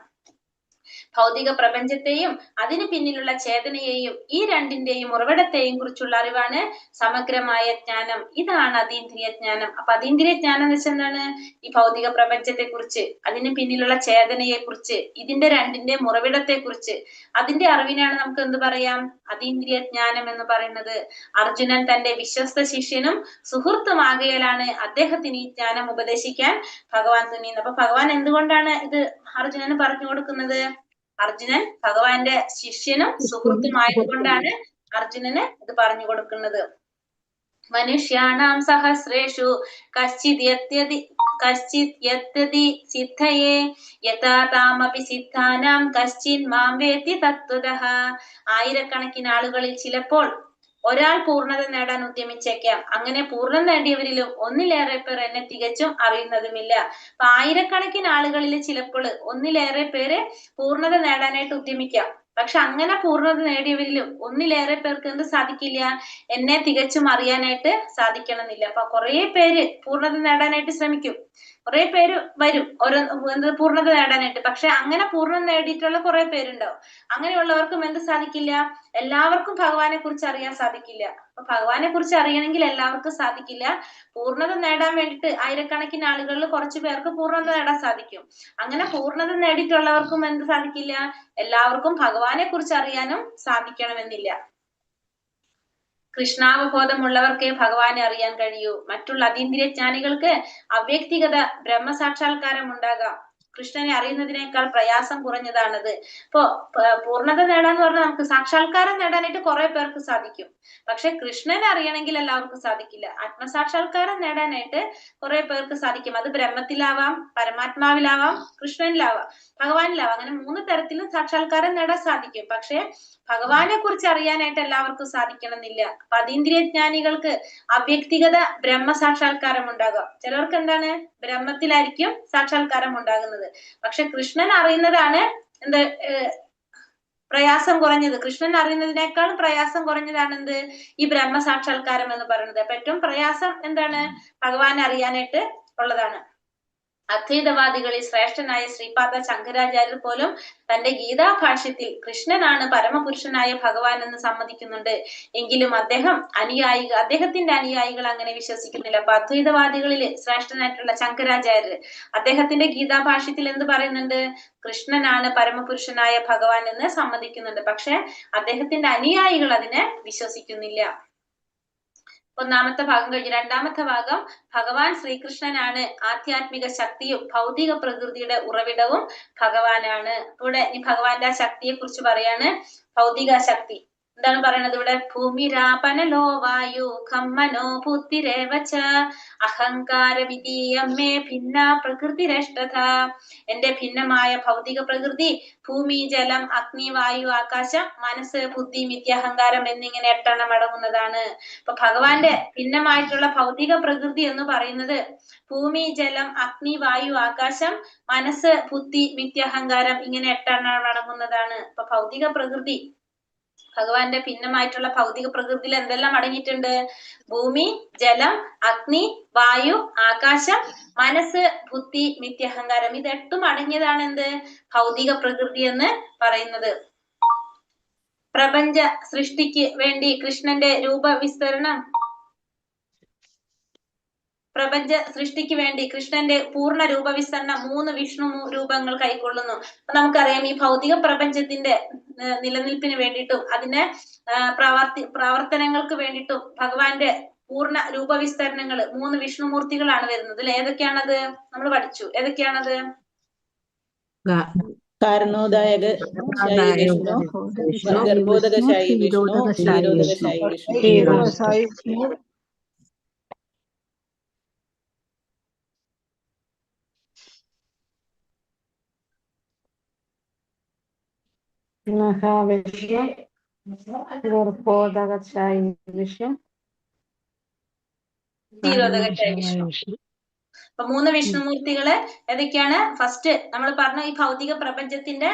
ഭൗതിക പ്രപഞ്ചത്തെയും അതിന് പിന്നിലുള്ള ചേതനയെയും ഈ രണ്ടിന്റെയും ഉറവിടത്തെയും കുറിച്ചുള്ള അറിവാണ് സമഗ്രമായ ജ്ഞാനം. ഇതാണ് അതീന്ദ്രിയ ജ്ഞാനം. അപ്പൊ അതീന്ദ്രിയ ജ്ഞാനം എന്ന് വെച്ചാൽ എന്താണ്? ഈ ഭൗതിക പ്രപഞ്ചത്തെ കുറിച്ച്, അതിന് പിന്നിലുള്ള ചേതനയെ കുറിച്ച്, ഇതിന്റെ രണ്ടിന്റെയും ഉറവിടത്തെ കുറിച്ച് അതിന്റെ അറിവിനാണ് നമുക്ക് എന്ത് പറയാം? അതീന്ദ്രിയ ജ്ഞാനം എന്ന് പറയുന്നത്. അർജുനൻ തന്റെ വിശ്വസ്ത ശിഷ്യനും സുഹൃത്തുമാകയാലാണ് അദ്ദേഹത്തിന് ഈ ജ്ഞാനം ഉപദേശിക്കാൻ ഭഗവാൻ തുനിയുന്നത്. അപ്പൊ ഭഗവാൻ എന്തുകൊണ്ടാണ് ഇത് അർജുനന് പറഞ്ഞു കൊടുക്കുന്നത്? അർജുനൻ ഭഗവാന്റെ ശിഷ്യനും സുഹൃത്തുമായതുകൊണ്ടാണ് അർജുനന് ഇത് പറഞ്ഞു കൊടുക്കുന്നത്. മനുഷ്യാണാം സഹസ്രേഷു കശ്ചിത് യത്യതി സിദ്ധയേ യഥാ താമപി സിദ്ധാനാം കശ്ചിൻ മാം വേത്തി തത്വതഃ. ആയിരക്കണക്കിന് ആളുകളിൽ ചിലപ്പോൾ ഒരാൾ പൂർണ്ണത നേടാൻ ഉദ്യമിച്ചേക്കാം. അങ്ങനെ പൂർണ്ണം നേടിയവരിലും ഒന്നിലേറെ പേർ എന്നെ തികച്ചും അറിയുന്നതുമില്ല. അപ്പൊ ആയിരക്കണക്കിന് ആളുകളിൽ ചിലപ്പോൾ ഒന്നിലേറെ പേര് പൂർണ്ണത നേടാനായിട്ട് ഉദ്യമിക്കാം. പക്ഷെ അങ്ങനെ പൂർണ്ണത നേടിയവരിലും ഒന്നിലേറെ പേർക്ക് എന്ത് സാധിക്കില്ല? എന്നെ തികച്ചും അറിയാനായിട്ട് സാധിക്കണമെന്നില്ല. അപ്പൊ കുറെ പേര് പൂർണ്ണത നേടാനായിട്ട് ശ്രമിക്കും. കുറെ പേര് വരും ഓരോ പൂർണ്ണത നേടാനായിട്ട്. പക്ഷെ അങ്ങനെ പൂർണ്ണം നേടിയിട്ടുള്ള കുറെ പേരുണ്ടാവും. അങ്ങനെയുള്ളവർക്കും എന്ത് സാധിക്കില്ല? എല്ലാവർക്കും ഭഗവാനെ കുറിച്ച് അറിയാൻ സാധിക്കില്ല. അപ്പൊ ഭഗവാനെ കുറിച്ച് അറിയണമെങ്കിൽ എല്ലാവർക്കും സാധിക്കില്ല. പൂർണ്ണത നേടാൻ വേണ്ടിയിട്ട് ആയിരക്കണക്കിന് ആളുകളിൽ കുറച്ചു പേർക്ക് പൂർണ്ണത നേടാൻ സാധിക്കും. അങ്ങനെ പൂർണ്ണത നേടിയിട്ടുള്ളവർക്കും എന്ത് സാധിക്കില്ല? എല്ലാവർക്കും ഭഗവാനെ കുറിച്ച് അറിയാനും സാധിക്കണമെന്നില്ല. കൃഷ്ണാവബോധമുള്ളവർക്കേ ഭഗവാനെ അറിയാൻ കഴിയൂ. മറ്റുള്ള അതീന്ദ്രിയ ജ്ഞാനികൾക്ക് അവ്യക്തിഗത ബ്രഹ്മസാക്ഷാത്കാരം ഉണ്ടാകാം. കൃഷ്ണനെ അറിയുന്നതിനേക്കാൾ പ്രയാസം കുറഞ്ഞതാണത്. ഇപ്പോ പൂർണ്ണത നേടാന്ന് പറഞ്ഞാൽ നമുക്ക് സാക്ഷാത്കാരം നേടാനായിട്ട് കുറെ പേർക്ക് സാധിക്കും. പക്ഷെ കൃഷ്ണനെ അറിയണമെങ്കിൽ എല്ലാവർക്കും സാധിക്കില്ല. ആത്മസാക്ഷാത്കാരം നേടാനായിട്ട് കുറെ പേർക്ക് സാധിക്കും. അത് ബ്രഹ്മത്തിലാവാം, പരമാത്മാവിലാവാം, കൃഷ്ണനിലാവാം, ഭഗവാനിലാവാം. അങ്ങനെ 3 തരത്തിലും സാക്ഷാത്കാരം നേടാൻ സാധിക്കും. പക്ഷെ ഭഗവാനെ കുറിച്ച് അറിയാനായിട്ട് എല്ലാവർക്കും സാധിക്കണമെന്നില്ല. അപ്പൊ അതീന്ദ്രിയ ജ്ഞാനികൾക്ക് അവ്യക്തിഗത ബ്രഹ്മസാക്ഷാത്കാരം ഉണ്ടാകാം. ചിലർക്ക് എന്താണ്? ബ്രഹ്മത്തിലായിരിക്കും സാക്ഷാത്കാരം ഉണ്ടാകുന്നത്. പക്ഷെ കൃഷ്ണൻ അറിയുന്നതാണ് എന്ത് പ്രയാസം കുറഞ്ഞത്. കൃഷ്ണൻ അറിയുന്നതിനേക്കാളും പ്രയാസം കുറഞ്ഞതാണ് എന്ത്? ഈ ബ്രഹ്മസാക്ഷാത്കാരം എന്ന് പറയുന്നത്. അപ്പൊ ഏറ്റവും പ്രയാസം എന്താണ്? ഭഗവാനെ അറിയാനായിട്ട് ഉള്ളതാണ്. അദ്വൈതവാദികളിൽ ശ്രേഷ്ഠനായ ശ്രീപാദ ശങ്കരാചാര്യർ പോലും തന്റെ ഗീതാഭാഷ്യത്തിൽ കൃഷ്ണനാണ് പരമപുരുഷനായ ഭഗവാൻ എന്ന് സമ്മതിക്കുന്നുണ്ട്. എങ്കിലും അദ്ദേഹത്തിന്റെ അനുയായികൾ അങ്ങനെ വിശ്വസിക്കുന്നില്ല. അപ്പൊ അദ്വൈതവാദികളിൽ ശ്രേഷ്ഠനായിട്ടുള്ള ശങ്കരാചാര്യർ അദ്ദേഹത്തിന്റെ ഗീതാഭാഷ്യത്തിൽ എന്ത് പറയുന്നുണ്ട്? കൃഷ്ണനാണ് പരമപുരുഷനായ ഭഗവാൻ എന്ന് സമ്മതിക്കുന്നുണ്ട്. പക്ഷെ അദ്ദേഹത്തിന്റെ അനുയായികൾ അതിനെ വിശ്വസിക്കുന്നില്ല. ഒന്നാമത്തെ ഭാഗം കഴിഞ്ഞു. രണ്ടാമത്തെ ഭാഗം ഭഗവാൻ ശ്രീകൃഷ്ണനാണ് ആധ്യാത്മിക ശക്തിയും ഭൗതിക പ്രകൃതിയുടെ ഉറവിടവും ഭഗവാനാണ്. ഇവിടെ ഈ ഭഗവാന്റെ ആ ശക്തിയെ കുറിച്ച് പറയാണ്. ഭൗതിക ശക്തി എന്താണ് പറയണത് ഇവിടെ? ഭൂമിരാപനലോ വായു ഖമ്മനോ ബുദ്ധിരേവച അഹങ്കാരമിതീയമ്മേ ഭിന്ന പ്രകൃതിരഷ്ടത. എന്റെ ഭിന്നമായ ഭൗതിക പ്രകൃതി ഭൂമി, ജലം, അഗ്നി, വായു, ആകാശം, മനസ്സ്, ബുദ്ധി, മിഥ്യാഹങ്കാരം എന്നിങ്ങനെ 8 അടങ്ങുന്നതാണ്. അപ്പൊ ഭഗവാന്റെ ഭിന്നമായിട്ടുള്ള ഭൗതിക പ്രകൃതി എന്ന് പറയുന്നത് ഭൂമി, ജലം, അഗ്നി, വായു, ആകാശം, മനസ്സ്, ബുദ്ധി, മിഥ്യാഹങ്കാരം ഇങ്ങനെ 8 അടങ്ങുന്നതാണ്. അപ്പൊ ഭൗതിക പ്രകൃതി, ഭഗവാന്റെ ഭിന്നമായിട്ടുള്ള ഭൗതിക പ്രകൃതിയിൽ എന്തെല്ലാം അടങ്ങിയിട്ടുണ്ട്? ഭൂമി, ജലം, അഗ്നി, വായു, ആകാശം, മനസ്സ്, ബുദ്ധി, മിഥ്യാഹങ്കാരം. ഇത് 8 അടങ്ങിയതാണ് എന്ത്? ഭൗതിക പ്രകൃതി എന്ന് പറയുന്നത്. പ്രപഞ്ച സൃഷ്ടിക്ക് വേണ്ടി കൃഷ്ണന്റെ രൂപവിസ്തരണം കൃഷ്ണന്റെ പൂർണ്ണ രൂപവിസ്തരണം 3 വിഷ്ണു രൂപങ്ങൾ കൈക്കൊള്ളുന്നു. അപ്പൊ നമുക്കറിയാം ഈ ഭൗതിക പ്രപഞ്ചത്തിന്റെ നിലനിൽപ്പിന് വേണ്ടിയിട്ടും അതിന്റെ പ്രവർത്തനങ്ങൾക്ക് വേണ്ടിയിട്ടും ഭഗവാന്റെ പൂർണ്ണ രൂപവിസ്തരണങ്ങൾ 3 വിഷ്ണുമൂർത്തികളാണ് വരുന്നത്. ഏതൊക്കെയാണത്? നമ്മൾ പഠിച്ചു. ഏതൊക്കെയാണത്? കാരണോദായക ശായി വിഷ്ണു, ഗർഭോദക ശായി വിഷ്ണു, ക്ഷീരോദക ശായി വിഷ്ണു. മഹാവിഷ്ണു, ഗർഭോദക ശായി വിഷ്ണു, ക്ഷീരോദക ശായി വിഷ്ണു. അപ്പൊ 3 വിഷ്ണുമൂർത്തികള് ഏതൊക്കെയാണ്? ഫസ്റ്റ് നമ്മൾ പറഞ്ഞ ഈ ഭൗതിക പ്രപഞ്ചത്തിന്റെ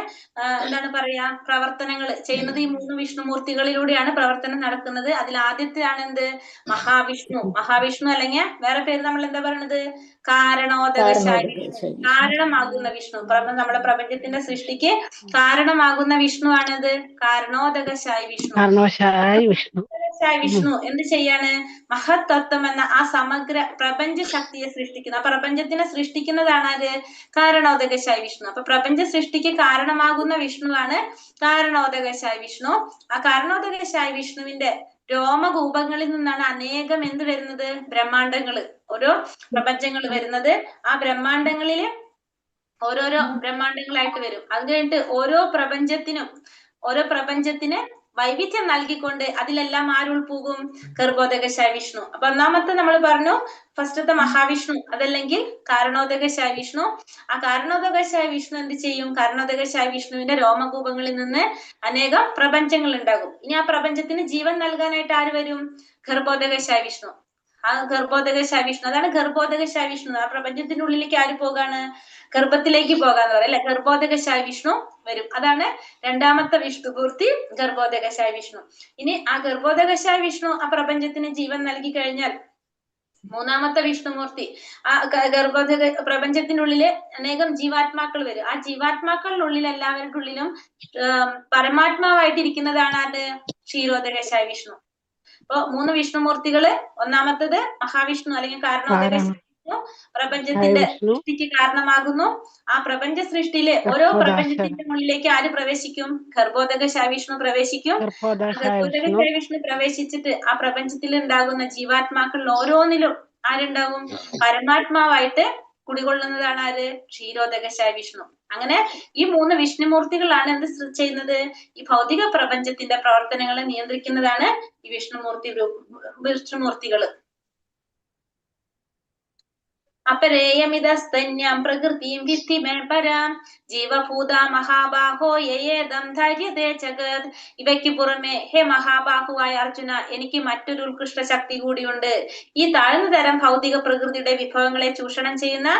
എന്താണ് പറയാ പ്രവർത്തനങ്ങൾ ചെയ്യുന്നത് ഈ 3 വിഷ്ണുമൂർത്തികളിലൂടെയാണ് പ്രവർത്തനം നടക്കുന്നത്. അതിൽ ആദ്യത്തെയാണ് എന്ത്? മഹാവിഷ്ണു അല്ലെങ്കിൽ വേറെ പേര് നമ്മൾ എന്താ പറയണത്? കാരണോദക ശായി വിഷ്ണു. കാരണമാകുന്ന വിഷ്ണു. നമ്മുടെ പ്രപഞ്ചത്തിന്റെ സൃഷ്ടിക്ക് കാരണമാകുന്ന വിഷ്ണു ആണത് കാരണോദക ശായി വിഷ്ണു. വിഷ്ണു എന്ത് ചെയ്യാണ്? മഹത്തത്വം എന്ന ആ സമഗ്ര പ്രപഞ്ച ശക്തിയെ സൃഷ്ടിക്കുന്നു. ആ പ്രപഞ്ചത്തിനെ സൃഷ്ടിക്കുന്നതാണ് ആര്? കാരണോദകശായി വിഷ്ണു. അപ്പൊ പ്രപഞ്ച സൃഷ്ടിക്ക് കാരണമാകുന്ന വിഷ്ണുവാണ് കാരണോദകശായി വിഷ്ണു. ആ കാരണോദകശായി വിഷ്ണുവിന്റെ രോമകൂപങ്ങളിൽ നിന്നാണ് അനേകം എന്ത് വരുന്നത്? ബ്രഹ്മാണ്ടങ്ങള്, ഓരോ പ്രപഞ്ചങ്ങൾ വരുന്നത്. ആ ബ്രഹ്മാണ്ടങ്ങളില് ഓരോരോ ബ്രഹ്മാണ്ടങ്ങളായിട്ട് വരും. അത് കഴിഞ്ഞിട്ട് ഓരോ പ്രപഞ്ചത്തിന് വൈവിധ്യം നൽകിക്കൊണ്ട് അതിലെല്ലാം ആരുൾപോകും? ഗർഭോദകശായി വിഷ്ണു. അപ്പൊ ഒന്നാമത്തെ നമ്മൾ പറഞ്ഞു ഫസ്റ്റത്തെ മഹാവിഷ്ണു, അതല്ലെങ്കിൽ കാരണോദകശായി വിഷ്ണു. ആ കാരണോദകശായി വിഷ്ണു എന്ത് ചെയ്യും? കാരണോദകശായി വിഷ്ണുവിന്റെ രോമകൂപങ്ങളിൽ നിന്ന് അനേകം പ്രപഞ്ചങ്ങൾ ഉണ്ടാകും. ഇനി ആ പ്രപഞ്ചത്തിന് ജീവൻ നൽകാനായിട്ട് ആര് വരും? ഗർഭോദകശായി വിഷ്ണു. ആ ഗർഭോദകശായി വിഷ്ണു, അതാണ് ഗർഭോദകശായി വിഷ്ണു. ആ പ്രപഞ്ചത്തിന്റെ ഉള്ളിലേക്ക് ആര് പോകാണ്? ഗർഭത്തിലേക്ക് പോകാന്ന് പറയാം അല്ലെ? ഗർഭോദകശായി വിഷ്ണു വരും. അതാണ് രണ്ടാമത്തെ വിഷ്ണുമൂർത്തി, ഗർഭോദകശായി വിഷ്ണു. ഇനി ആ ഗർഭോദകശായി വിഷ്ണു ആ പ്രപഞ്ചത്തിന് ജീവൻ നൽകി കഴിഞ്ഞാൽ മൂന്നാമത്തെ വിഷ്ണുമൂർത്തി ആ പ്രപഞ്ചത്തിനുള്ളില് അനേകം ജീവാത്മാക്കൾ വരും. ആ ജീവാത്മാക്കളിനുള്ളിൽ എല്ലാവരുടെ ഉള്ളിലും പരമാത്മാവായിട്ടിരിക്കുന്നതാണ് അത് ക്ഷീരോദകശായി വിഷ്ണു. അപ്പൊ 3 വിഷ്ണുമൂർത്തികള്, ഒന്നാമത്തത് മഹാവിഷ്ണു അല്ലെങ്കിൽ കാരണോദകശായി വിഷ്ണു പ്രപഞ്ചത്തിന്റെ സൃഷ്ടിക്ക് കാരണമാകുന്നു. ആ പ്രപഞ്ച സൃഷ്ടിയില് ഓരോ പ്രപഞ്ചത്തിന്റെ ഉള്ളിലേക്ക് ആര് പ്രവേശിക്കും? ഗർഭോദകശായി വിഷ്ണു പ്രവേശിക്കും. ഗർഭോദകശായി വിഷ്ണു പ്രവേശിച്ചിട്ട് ആ പ്രപഞ്ചത്തിൽ ഉണ്ടാകുന്ന ജീവാത്മാക്കളിൽ ഓരോന്നിലും ആരുണ്ടാവും? പരമാത്മാവായിട്ട് കുടികൊള്ളുന്നതാണ് ആര്? ക്ഷീരോദകശായി വിഷ്ണു. അങ്ങനെ ഈ 3 വിഷ്ണുമൂർത്തികളാണ് എന്ത് ചെയ്യുന്നത്? ഈ ഭൗതിക പ്രപഞ്ചത്തിന്റെ പ്രവർത്തനങ്ങളെ നിയന്ത്രിക്കുന്നതാണ് ഈ വിഷ്ണുമൂർത്തികള്. അപരേയമിതസ്തന്യാം പ്രകൃതിം വിദ്ധി മേ പരാം ജീവഭൂത മഹാബാഹോ യേദം ധൈര്യതേ ജഗത്. ഇവയ്ക്ക് പുറമെ ഹേ മഹാബാഹുവായ അർജുന, എനിക്ക് മറ്റൊരു ഉത്കൃഷ്ട ശക്തി കൂടിയുണ്ട്. ഈ താഴ്ന്ന തരം ഭൗതിക പ്രകൃതിയുടെ വിഭവങ്ങളെ ചൂഷണം ചെയ്യുന്ന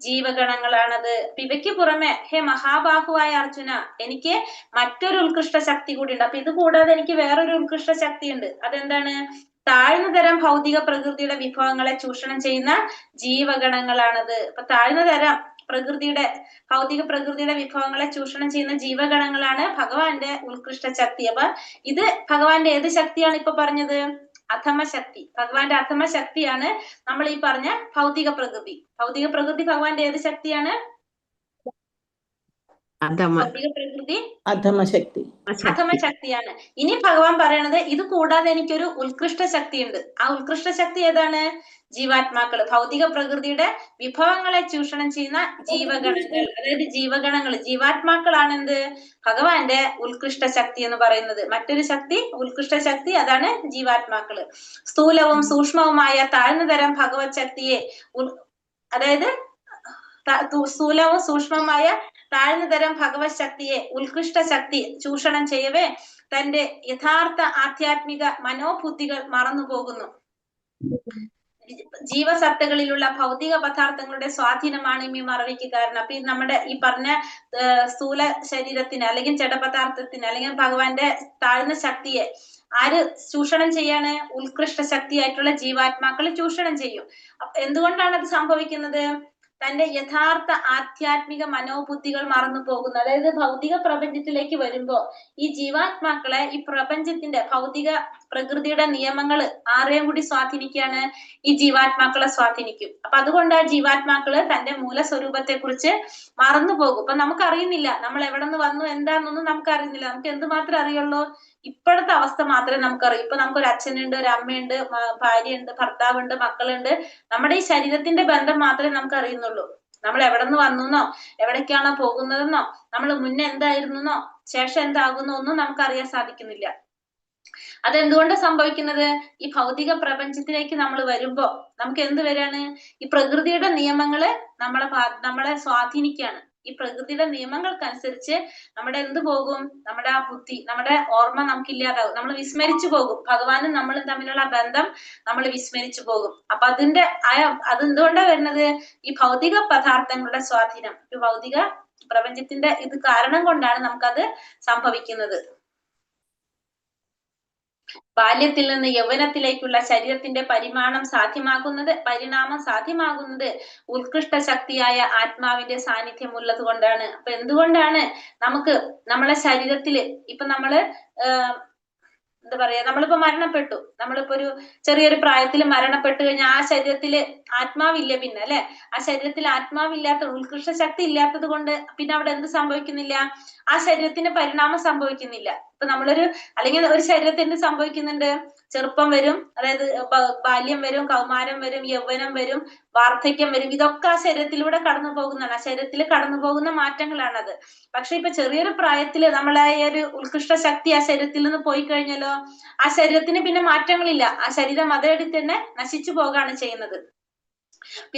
ജീവഗണങ്ങളാണത്. ഇവയ്ക്ക് പുറമെ ഹേ മഹാബാഹുവായ അർജുന, എനിക്ക് മറ്റൊരു ഉത്കൃഷ്ട ശക്തി കൂടി ഉണ്ട്. അപ്പൊ ഇത് കൂടാതെ എനിക്ക് വേറൊരു ഉത്കൃഷ്ട ശക്തി ഉണ്ട്. അതെന്താണ്? താഴ്ന്ന തരം ഭൗതിക പ്രകൃതിയുടെ വിഭവങ്ങളെ ചൂഷണം ചെയ്യുന്ന ജീവഗണങ്ങളാണത്. അപ്പൊ താഴ്ന്ന തരം ഭൗതിക പ്രകൃതിയുടെ വിഭവങ്ങളെ ചൂഷണം ചെയ്യുന്ന ജീവഗണങ്ങളാണ് ഭഗവാന്റെ ഉത്കൃഷ്ട ശക്തി. അപ്പൊ ഇത് ഭഗവാന്റെ ഏത് ശക്തിയാണ് ഇപ്പൊ പറഞ്ഞത്? അധമശക്തി. ഭഗവാന്റെ അധമശക്തിയാണ് നമ്മൾ ഈ പറഞ്ഞ ഭൗതിക പ്രകൃതി. ഭൗതിക പ്രകൃതി ഭഗവാന്റെ ഏത് ശക്തിയാണ്? ഭൗതിക പ്രകൃതി അധമശക്തിയാണ്. ഇനി ഭഗവാൻ പറയണത് ഇത് കൂടാതെ എനിക്കൊരു ഉത്കൃഷ്ട ശക്തി ഉണ്ട്. ആ ഉത്കൃഷ്ട ശക്തി ഏതാണ്? ജീവാത്മാക്കള്. ഭൗതിക പ്രകൃതിയുടെ വിഭവങ്ങളെ ചൂഷണം ചെയ്യുന്ന ജീവഗണങ്ങൾ, അതായത് ജീവാത്മാക്കളാണ് എന്ത്? ഭഗവാന്റെ ഉത്കൃഷ്ട ശക്തി എന്ന് പറയുന്നത്. മറ്റൊരു ശക്തി, ഉത്കൃഷ്ട ശക്തി, അതാണ് ജീവാത്മാക്കള്. സ്ഥൂലവും സൂക്ഷ്മവുമായ താഴ്ന്ന തരം ഭഗവത് ശക്തിയെ, അതായത് സ്ഥൂലവും സൂക്ഷ്മമായ താഴ്ന്ന തരം ഭഗവത് ശക്തിയെ ഉത്കൃഷ്ട ശക്തി ചൂഷണം ചെയ്യവേ തന്റെ യഥാർത്ഥ ആധ്യാത്മിക മനോബുദ്ധികൾ മറന്നുപോകുന്നു. ജീവസത്തകളിലുള്ള ഭൗതിക പദാർത്ഥങ്ങളുടെ സ്വാധീനമാണ് ഈ മറവിക്ക് കാരണം. അപ്പൊ നമ്മുടെ ഈ പറഞ്ഞ സ്ഥൂല ശരീരത്തിന് അല്ലെങ്കിൽ ജഡപദാർത്ഥത്തിന് അല്ലെങ്കിൽ ഭഗവാന്റെ താഴ്ന്ന ശക്തിയെ ആര് ചൂഷണം ചെയ്യാണ്? ഉത്കൃഷ്ട ശക്തിയായിട്ടുള്ള ജീവാത്മാക്കൾ ചൂഷണം ചെയ്യും. എന്തുകൊണ്ടാണ് അത് സംഭവിക്കുന്നത്? തന്റെ യഥാർത്ഥ ആധ്യാത്മിക മനോബുദ്ധികൾ മറന്നു പോകുന്നു. അതായത് ഭൗതിക പ്രപഞ്ചത്തിലേക്ക് വരുമ്പോ ഈ ജീവാത്മാക്കളെ ഈ പ്രപഞ്ചത്തിന്റെ ഭൗതിക പ്രകൃതിയുടെ നിയമങ്ങള് ആരെയും കൂടി സ്വാധീനിക്കുകയാണ്? ഈ ജീവാത്മാക്കളെ സ്വാധീനിക്കും. അപ്പൊ അതുകൊണ്ട് ആ ജീവാത്മാക്കള് തന്റെ മൂലസ്വരൂപത്തെ കുറിച്ച് മറന്നു പോകും. അപ്പൊ നമുക്കറിയുന്നില്ല നമ്മൾ എവിടെ നിന്ന് വന്നു എന്താണെന്നൊന്നും നമുക്കറിയുന്നില്ല. നമുക്ക് എന്തുമാത്രം അറിയുള്ളൂ? ഇപ്പോഴത്തെ അവസ്ഥ മാത്രമേ നമുക്കറിയൂ. ഇപ്പൊ നമുക്കൊരു അച്ഛനുണ്ട്, ഒരു അമ്മയുണ്ട്, ഭാര്യയുണ്ട്, ഭർത്താവുണ്ട്, മക്കളുണ്ട്. നമ്മുടെ ഈ ശരീരത്തിന്റെ ബന്ധം മാത്രമേ നമുക്ക് അറിയുന്നുള്ളൂ. നമ്മൾ എവിടെ നിന്ന് വന്നുന്നോ, എവിടേക്കാണോ പോകുന്നതെന്നോ, നമ്മൾ മുന്നേ എന്തായിരുന്നോ, ശേഷം എന്താകുന്നോ ഒന്നും നമുക്ക് അറിയാൻ സാധിക്കുന്നില്ല. അതെന്തുകൊണ്ട് സംഭവിക്കുന്നത്? ഈ ഭൗതിക പ്രപഞ്ചത്തിലേക്ക് നമ്മൾ വരുമ്പോ നമുക്ക് എന്ത് വരാണ്? ഈ പ്രകൃതിയുടെ നിയമങ്ങള് നമ്മളെ സ്വാധീനിക്കുകയാണ്. ഈ പ്രകൃതിയുടെ നിയമങ്ങൾക്കനുസരിച്ച് നമ്മുടെ എന്ത് പോകും? നമ്മുടെ ആ ബുദ്ധി, നമ്മുടെ ഓർമ്മ നമുക്കില്ലാതാവും. നമ്മൾ വിസ്മരിച്ചു പോകും. ഭഗവാനും നമ്മളും തമ്മിലുള്ള ബന്ധം നമ്മൾ വിസ്മരിച്ചു പോകും. അപ്പൊ അതെന്തുകൊണ്ടാണ് വരുന്നത്? ഈ ഭൗതിക പദാർത്ഥങ്ങളുടെ സ്വാധീനം, ഈ ഭൗതിക പ്രപഞ്ചത്തിന്റെ ഇത് കാരണം കൊണ്ടാണ് നമുക്കത് സംഭവിക്കുന്നത്. ബാല്യത്തിൽ നിന്ന് യൗവനത്തിലേക്കുള്ള ശരീരത്തിന്റെ പരിണാമം സാധ്യമാകുന്നത് ഉത്കൃഷ്ട ശക്തിയായ ആത്മാവിന്റെ സാന്നിധ്യം ഉള്ളത് കൊണ്ടാണ്. അപ്പൊ എന്തുകൊണ്ടാണ് നമുക്ക് നമ്മളെ ശരീരത്തില് ഇപ്പൊ നമ്മള് എന്താ പറയാ, നമ്മളിപ്പോ മരണപ്പെട്ടു, നമ്മളിപ്പോ ഒരു ചെറിയൊരു പ്രായത്തിൽ മരണപ്പെട്ടു കഴിഞ്ഞാൽ ആ ശരീരത്തില് ആത്മാവില്ല പിന്നെ, അല്ലെ? ആ ശരീരത്തിൽ ആത്മാവില്ലാത്ത, ഉത്കൃഷ്ട ശക്തി ഇല്ലാത്തത് കൊണ്ട് പിന്നെ അവിടെ എന്ത് സംഭവിക്കുന്നില്ല? ആ ശരീരത്തിന് പരിണാമം സംഭവിക്കുന്നില്ല. ഇപ്പൊ നമ്മളൊരു അല്ലെങ്കിൽ ഒരു ശരീരത്തിന് സംഭവിക്കുന്നുണ്ട്, ചെറുപ്പം വരും, അതായത് ബാല്യം വരും, കൗമാരം വരും, യൗവനം വരും, വാർദ്ധക്യം വരും. ഇതൊക്കെ ആ ശരീരത്തിലൂടെ കടന്നു പോകുന്നതാണ്. ആ ശരീരത്തിൽ കടന്നു പോകുന്ന മാറ്റങ്ങളാണത്. പക്ഷെ ഇപ്പൊ ചെറിയൊരു പ്രായത്തില് നമ്മളെ ഒരു ഉത്കൃഷ്ട ശക്തി ആ ശരീരത്തിൽ നിന്ന് പോയി കഴിഞ്ഞാലോ ആ ശരീരത്തിന് പിന്നെ മാറ്റങ്ങളില്ല. ആ ശരീരം അതേടി തന്നെ നശിച്ചു പോവുകയാണ് ചെയ്യുന്നത്.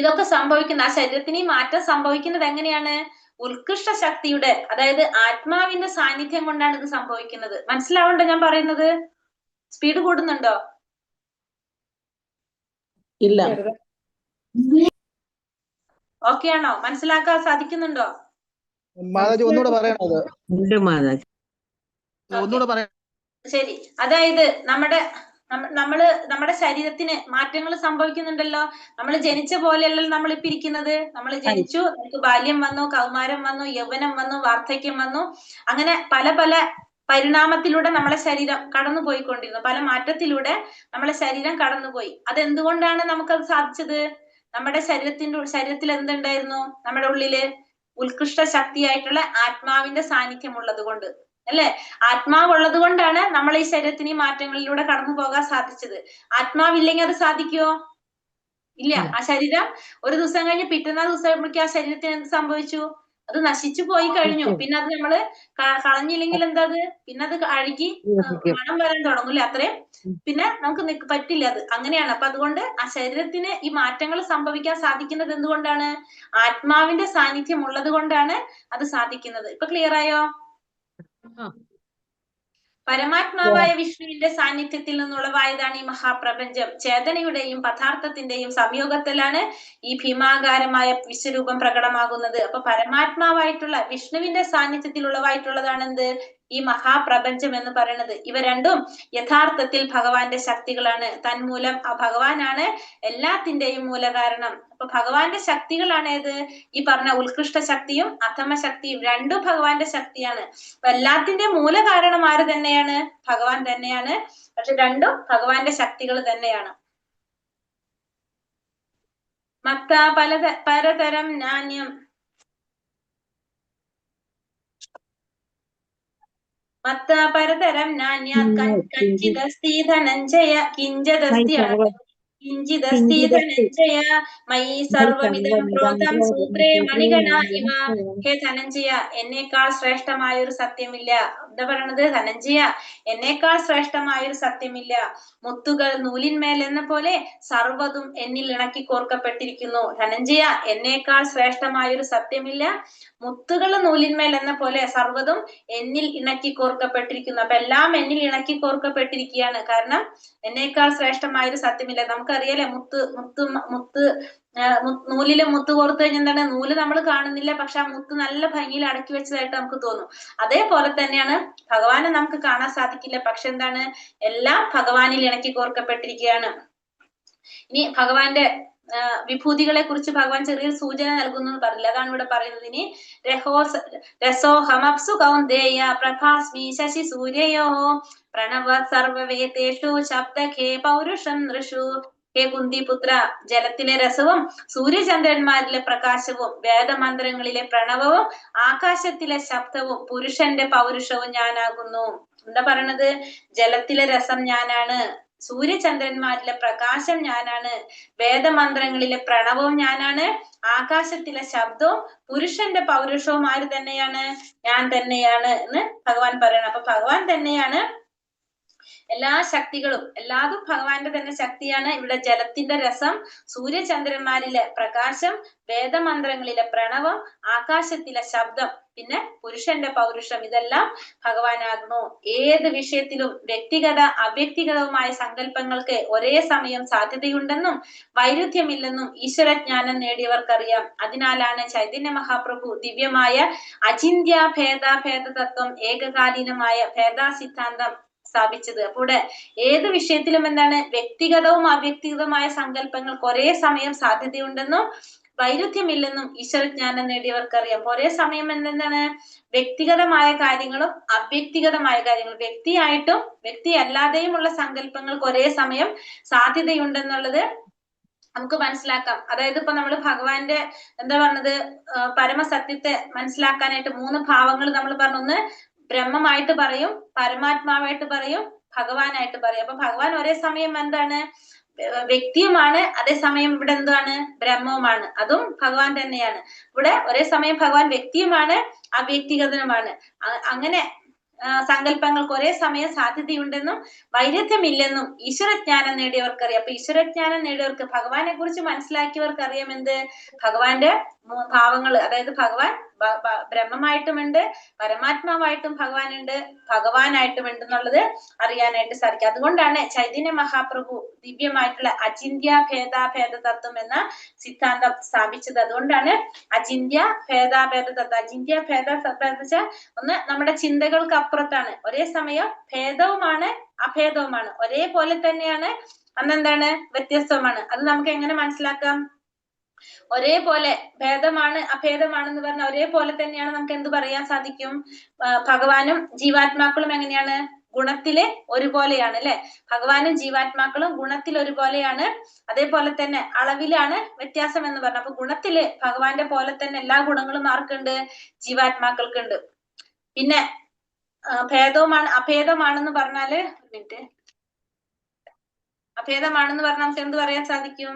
ഇതൊക്കെ സംഭവിക്കുന്ന, ആ ശരീരത്തിന് ഈ മാറ്റം സംഭവിക്കുന്നത് എങ്ങനെയാണ്? ഉത്കൃഷ്ട ശക്തിയുടെ, അതായത് ആത്മാവിന്റെ സാന്നിധ്യം കൊണ്ടാണ് ഇത് സംഭവിക്കുന്നത്. മനസ്സിലാവുണ്ടോ ഞാൻ പറയുന്നത്? സ്പീഡ് കൂടുന്നുണ്ടോ? ഇല്ല. ഓക്കെ ആണോ? മനസ്സിലാക്കാൻ സാധിക്കുന്നുണ്ടോ? മാതാജി ഒന്നുകൂടെ പറയണത്. ശരി. അതായത് നമ്മുടെ ശരീരത്തിന് മാറ്റങ്ങൾ സംഭവിക്കുന്നുണ്ടല്ലോ. നമ്മൾ ജനിച്ച പോലെയല്ലല്ലോ നമ്മളിപ്പോ ഇരിക്കുന്നത്. നമ്മൾ ജനിച്ചു, നമുക്ക് ബാല്യം വന്നു, കൗമാരം വന്നു, യൗവനം വന്നു, വാർദ്ധക്യം വന്നു. അങ്ങനെ പല പല പരിണാമത്തിലൂടെ നമ്മളെ ശരീരം കടന്നുപോയിക്കൊണ്ടിരുന്നു. പല മാറ്റത്തിലൂടെ നമ്മളെ ശരീരം കടന്നുപോയി. അതെന്തുകൊണ്ടാണ് നമുക്കത് സാധിച്ചത്? നമ്മുടെ ശരീരത്തിൽ എന്തുണ്ടായിരുന്നു? നമ്മുടെ ഉള്ളില് ഉത്കൃഷ്ട ശക്തിയായിട്ടുള്ള ആത്മാവിന്റെ സാന്നിധ്യം ഉള്ളത് കൊണ്ട്, അല്ലെ? ആത്മാവുള്ളത് കൊണ്ടാണ് നമ്മൾ ഈ ശരീരത്തിന് ഈ മാറ്റങ്ങളിലൂടെ കടന്നു പോകാൻ സാധിച്ചത്. ആത്മാവില്ലെങ്കിൽ അത് സാധിക്കുമോ? ഇല്ല. ആ ശരീരം ഒരു ദിവസം കഴിഞ്ഞ് പിറ്റന്നാ ദിവസം ആ ശരീരത്തിന് എന്ത് സംഭവിച്ചു? അത് നശിച്ചു പോയി കഴിഞ്ഞു. പിന്നെ അത് നമ്മള് കളഞ്ഞില്ലെങ്കിൽ എന്താ? പിന്നെ അത് അഴുകി മണം വരാൻ തുടങ്ങൂല്ലേ? അത്രയും പിന്നെ നമുക്ക് പറ്റില്ല അത്. അങ്ങനെയാണ്. അപ്പൊ അതുകൊണ്ട് ആ ശരീരത്തിന് ഈ മാറ്റങ്ങൾ സംഭവിക്കാൻ സാധിക്കുന്നത് എന്തുകൊണ്ടാണ്? ആത്മാവിന്റെ സാന്നിധ്യം ഉള്ളത് കൊണ്ടാണ് അത് സാധിക്കുന്നത്. ഇപ്പൊ ക്ലിയർ ആയോ? പരമാത്മാവായ വിഷ്ണുവിന്റെ സാന്നിധ്യത്തിൽ നിന്നുളവായതാണ് ഈ മഹാപ്രപഞ്ചം. ചേതനയുടെയും പദാർത്ഥത്തിന്റെയും സംയോഗത്തിലാണ് ഈ ഭീമാകാരമായ വിശ്വരൂപം പ്രകടമാകുന്നത്. അപ്പൊ പരമാത്മാവായിട്ടുള്ള വിഷ്ണുവിന്റെ സാന്നിധ്യത്തിൽ ഉളവായിട്ടുള്ളതാണ് എന്ത്? ഈ മഹാപ്രപഞ്ചം എന്ന് പറയുന്നത്. ഇവ രണ്ടും യഥാർത്ഥത്തിൽ ഭഗവാന്റെ ശക്തികളാണ്. തന്മൂലം ആ ഭഗവാനാണ് എല്ലാത്തിന്റെയും മൂലകാരണം. അപ്പൊ ഭഗവാന്റെ ശക്തികളാണ് ഏത്? ഈ പറഞ്ഞ ഉത്കൃഷ്ട ശക്തിയും അധമ ശക്തിയും രണ്ടും ഭഗവാന്റെ ശക്തിയാണ്. അപ്പൊ എല്ലാത്തിന്റെ മൂലകാരണം ആര് തന്നെയാണ്? ഭഗവാൻ തന്നെയാണ്. പക്ഷെ രണ്ടും ഭഗവാന്റെ ശക്തികൾ തന്നെയാണ്. മത്ത പലതരം നാണ്യം മത്ത പരതരം നാന്യാത് കഞ്ചിദസ്തി ധനഞ്ജയ കിഞ്ചദസ്തി കിഞ്ചിദസ്തി ധനഞ്ജയ മയി സർവമിതം പ്രോതം സൂത്രേ മണിഗണ ഇവ. ഹേ ധനഞ്ജയ, എന്നേക്കാൾ ശ്രേഷ്ഠമായ ഒരു സത്യമില്ല. എന്താ പറയണത്? ധനഞ്ജയ, എന്നേക്കാൾ ശ്രേഷ്ഠമായ ഒരു സത്യമില്ല. മുത്തുകൾ നൂലിന്മേൽ എന്ന പോലെ സർവ്വതും എന്നിൽ ഇണക്കി കോർക്കപ്പെട്ടിരിക്കുന്നു. ധനഞ്ജയ, എന്നേക്കാൾ ശ്രേഷ്ഠമായ ഒരു സത്യമില്ല. മുത്തുകൾ നൂലിന്മേൽ എന്ന പോലെ സർവ്വതും എന്നിൽ ഇണക്കി കോർക്കപ്പെട്ടിരിക്കുന്നു. അപ്പൊ എല്ലാം എന്നിൽ ഇണക്കി കോർക്കപ്പെട്ടിരിക്കുകയാണ്. കാരണം എന്നേക്കാൾ ശ്രേഷ്ഠമായ ഒരു സത്യമില്ല. നമുക്കറിയാലേ നൂലില് മുത്ത് കോർത്ത് കഴിഞ്ഞാൽ എന്താണ്? നൂല് നമ്മൾ കാണുന്നില്ല, പക്ഷെ ആ മുത്ത് നല്ല ഭംഗിയിൽ അടക്കി വെച്ചതായിട്ട് നമുക്ക് തോന്നും. അതേപോലെ തന്നെയാണ് ഭഗവാനെ നമുക്ക് കാണാൻ സാധിക്കില്ല, പക്ഷെ എന്താണ്? എല്ലാം ഭഗവാനിൽ ഇണക്കി കോർക്കപ്പെട്ടിരിക്കുകയാണ്. ഇനി ഭഗവാന്റെ വിഭൂതികളെ കുറിച്ച് ഭഗവാൻ ചെറിയൊരു സൂചന നൽകുന്നു എന്ന് പറഞ്ഞില്ല, അതാണ് ഇവിടെ പറയുന്നത്. ഇനി രസോഹമപ്സു കൗന്ദേയ പ്രഭാസ്മി ശശി സൂര്യയോ പ്രണവ സർവവേദേഷു ശബ്ദഖേ പൗരുഷം നൃഷു. ഹേ കുന്തിപുത്ര, ജലത്തിലെ രസവും സൂര്യചന്ദ്രന്മാരിലെ പ്രകാശവും വേദമന്ത്രങ്ങളിലെ പ്രണവവും ആകാശത്തിലെ ശബ്ദവും പുരുഷന്റെ പൗരുഷവും ഞാനാകുന്നു. എന്താ പറയണത്? ജലത്തിലെ രസം ഞാനാണ്, സൂര്യചന്ദ്രന്മാരിലെ പ്രകാശം ഞാനാണ്, വേദമന്ത്രങ്ങളിലെ പ്രണവവും ഞാനാണ്, ആകാശത്തിലെ ശബ്ദവും പുരുഷന്റെ പൗരുഷവും ആര് തന്നെയാണ്? ഞാൻ തന്നെയാണ് എന്ന് ഭഗവാൻ പറയണം. അപ്പൊ ഭഗവാൻ തന്നെയാണ് എല്ലാ ശക്തികളും, എല്ലാതും ഭഗവാന്റെ തന്നെ ശക്തിയാണ്. ഇവിടെ ജലത്തിന്റെ രസം, സൂര്യചന്ദ്രന്മാരിലെ പ്രകാശം, വേദമന്ത്രങ്ങളിലെ പ്രണവം, ആകാശത്തിലെ ശബ്ദം, പിന്നെ പുരുഷന്റെ പൗരുഷം, ഇതെല്ലാം ഭഗവാനാകുന്നു. ഏത് വിഷയത്തിലും വ്യക്തിഗത അവ്യക്തിഗതവുമായ സങ്കല്പങ്ങൾക്ക് ഒരേ സമയം സാധ്യതയുണ്ടെന്നും വൈരുദ്ധ്യമില്ലെന്നും ഈശ്വരജ്ഞാനം നേടിയവർക്കറിയാം. അതിനാലാണ് ചൈതന്യ മഹാപ്രഭു ദിവ്യമായ അചിന്ത്യ ഭേദാഭേദ തത്വം, ഏകകാലീനമായ ഭേദാ സിദ്ധാന്തം സ്ഥാപിച്ചത്. അപ്പോൾ ഏത് വിഷയത്തിലും എന്താണ്? വ്യക്തിഗതവും അവ്യക്തിഗതവുമായ സങ്കല്പങ്ങൾക്ക് ഒരേ സമയം സാധ്യതയുണ്ടെന്നും വൈരുദ്ധ്യമില്ലെന്നും ഈശ്വരജ്ഞാനം നേടിയവർക്കറിയാം. ഒരേ സമയം എന്താണ്? വ്യക്തിഗതമായ കാര്യങ്ങളും അവ്യക്തിഗതമായ കാര്യങ്ങളും, വ്യക്തിയായിട്ടും വ്യക്തി അല്ലാതെയുമുള്ള സങ്കല്പങ്ങൾക്ക് ഒരേ സമയം സാധ്യതയുണ്ടെന്നുള്ളത് നമുക്ക് മനസ്സിലാക്കാം. അതായത് ഇപ്പൊ നമ്മൾ ഭഗവാന്റെ എന്താ പറഞ്ഞത്, പരമസത്യത്തെ മനസ്സിലാക്കാനായിട്ട് 3 ഭാവങ്ങൾ നമ്മൾ പറഞ്ഞു. ഒന്ന് ബ്രഹ്മമായിട്ട് പറയും, പരമാത്മാവായിട്ട് പറയും, ഭഗവാനായിട്ട് പറയും. അപ്പൊ ഭഗവാൻ ഒരേ സമയം എന്താണ്? വ്യക്തിയുമാണ്, അതേസമയം ഇവിടെ എന്താണ്? ബ്രഹ്മവുമാണ്. അതും ഭഗവാൻ തന്നെയാണ്. ഇവിടെ ഒരേ സമയം ഭഗവാൻ വ്യക്തിയുമാണ്, അവ്യക്തിഗതനുമാണ്. അങ്ങനെ സങ്കല്പങ്ങൾക്ക് ഒരേ സമയം സാധ്യതയുണ്ടെന്നും വൈരുദ്ധ്യമില്ലെന്നും ഈശ്വരജ്ഞാനം നേടിയവർക്കറിയാം. അപ്പൊ ഈശ്വരജ്ഞാനം നേടിയവർക്ക്, ഭഗവാനെ കുറിച്ച് മനസ്സിലാക്കിയവർക്ക് അറിയാം എന്ത്? ഭഗവാന്റെ ഭാവങ്ങൾ, അതായത് ഭഗവാൻ ബ്രഹ്മമായിട്ടുമുണ്ട്, പരമാത്മാവായിട്ടും ഭഗവാനുണ്ട്, ഭഗവാനായിട്ടുമുണ്ട് എന്നുള്ളത് അറിയാനായിട്ട് സാധിക്കും. അതുകൊണ്ടാണ് ചൈതന്യ മഹാപ്രഭു ദിവ്യമായിട്ടുള്ള അചിന്ത്യ ഭേദാഭേദ തത്വം എന്ന സിദ്ധാന്തം സ്ഥാപിച്ചത്. അതുകൊണ്ടാണ് അചിന്ത്യ ഭേദാഭേദ തത്വം. അചിന്ത്യ ഭേദ വെച്ചാൽ ഒന്ന് നമ്മുടെ ചിന്തകൾക്ക് അപ്പുറത്താണ്, ഒരേ സമയം ഭേദവുമാണ് അഭേദവുമാണ്, ഒരേപോലെ തന്നെയാണ്, അന്നെന്താണ്? വ്യത്യസ്തവുമാണ്. അത് നമുക്ക് എങ്ങനെ മനസ്സിലാക്കാം? ഒരേപോലെ ഭേദമാണ് അഭേദമാണെന്ന് പറഞ്ഞാൽ ഒരേപോലെ തന്നെയാണ് നമുക്ക് എന്ത് പറയാൻ സാധിക്കും? ഭഗവാനും ജീവാത്മാക്കളും എങ്ങനെയാണ്? ഗുണത്തില് ഒരുപോലെയാണ് അല്ലെ? ഭഗവാനും ജീവാത്മാക്കളും ഗുണത്തിൽ ഒരുപോലെയാണ്. അതേപോലെ തന്നെ അളവിലാണ് വ്യത്യാസം എന്ന് പറഞ്ഞു. അപ്പൊ ഗുണത്തില് ഭഗവാന്റെ പോലെ തന്നെ എല്ലാ ഗുണങ്ങളും ആർക്കുണ്ട്? ജീവാത്മാക്കൾക്കുണ്ട്. പിന്നെ ഭേദവുമാണ് അഭേദമാണെന്ന് പറഞ്ഞാല്, അഭേദമാണെന്ന് പറഞ്ഞാൽ നമുക്ക് എന്ത് പറയാൻ സാധിക്കും?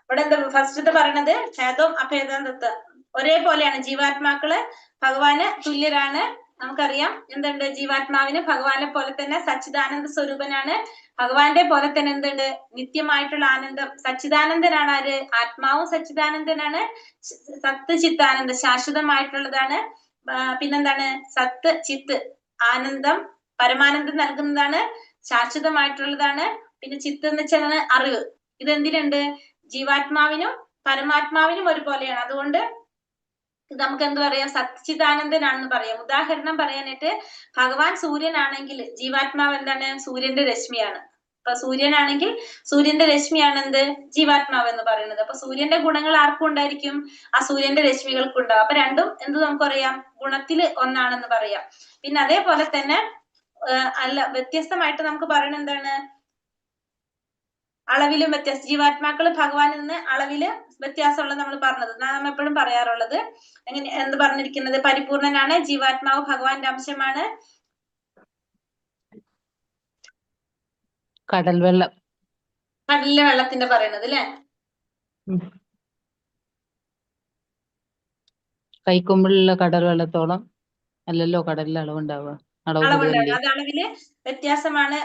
ഇവിടെ എന്താ ഫസ്റ്റത്തെ പറയണത്? ഭേദവും അഭേദവും തത്വം ഒരേപോലെയാണ്. ജീവാത്മാക്കള് ഭഗവാന് തുല്യരാണ്. നമുക്കറിയാം എന്തുണ്ട്? ജീവാത്മാവിന് ഭഗവാനെ പോലെ തന്നെ സച്ചിദാനന്ദ സ്വരൂപനാണ്. ഭഗവാന്റെ പോലെ തന്നെ എന്തുണ്ട്? നിത്യമായിട്ടുള്ള ആനന്ദം. സച്ചിദാനന്ദനാണ് ആര്? ആത്മാവും സച്ചിദാനന്ദനാണ്. സത്ത് ചിത്താനന്ദം ശാശ്വതമായിട്ടുള്ളതാണ്. പിന്നെന്താണ്? സത്ത് ചിത്ത് ആനന്ദം, പരമാനന്ദം നൽകുന്നതാണ്, ശാശ്വതമായിട്ടുള്ളതാണ്. പിന്നെ ചിത്ത് എന്ന് വെച്ചാൽ അറിവ്. ഇതെന്തിനുണ്ട്? ജീവാത്മാവിനും പരമാത്മാവിനും ഒരുപോലെയാണ്. അതുകൊണ്ട് നമുക്ക് എന്ത് പറയാം, സച്ചിദാനന്ദനാണെന്ന് പറയാം. ഉദാഹരണം പറയാനായിട്ട് ഭഗവാൻ സൂര്യനാണെങ്കിൽ ജീവാത്മാവ് എന്താണ്, സൂര്യന്റെ രശ്മിയാണ്. അപ്പൊ സൂര്യനാണെങ്കിൽ സൂര്യന്റെ രശ്മിയാണ് എന്ത്, ജീവാത്മാവ് എന്ന് പറയുന്നത്. അപ്പൊ സൂര്യന്റെ ഗുണങ്ങൾ ആർക്കും ഉണ്ടായിരിക്കും, ആ സൂര്യന്റെ രശ്മികൾക്കും ഉണ്ടാവും. അപ്പൊ രണ്ടും എന്ത് നമുക്കറിയാം, ഗുണത്തില് ഒന്നാണെന്ന് പറയാം. പിന്നെ അതേപോലെ തന്നെ അല്ല വ്യത്യസ്തമായിട്ട് നമുക്ക് പറയുന്നത് എന്താണ്, അളവിലും വ്യത്യാസം. ജീവാത്മാക്കള് ഭഗവാനിൽ നിന്ന് അളവില് വ്യത്യാസമുള്ളത് നമ്മൾ പറഞ്ഞത്, നാം എപ്പോഴും പറയാറുള്ളത് എങ്ങനെ എന്ത് പറഞ്ഞിരിക്കുന്നത്, പരിപൂർണനാണ് ജീവാത്മാവ്, ഭഗവാന്റെ അംശമാണ്. കടൽ വെള്ളം, കടലിലെ വെള്ളത്തിന്റെ പറയുന്നത് അല്ലെ, കൈക്കൊമ്പിലുള്ള കടൽ വെള്ളത്തോളം അല്ലല്ലോ കടലിൽ അളവുണ്ടാവുക, അളവുണ്ടാകും. അത് അളവില് വ്യത്യാസമാണ്.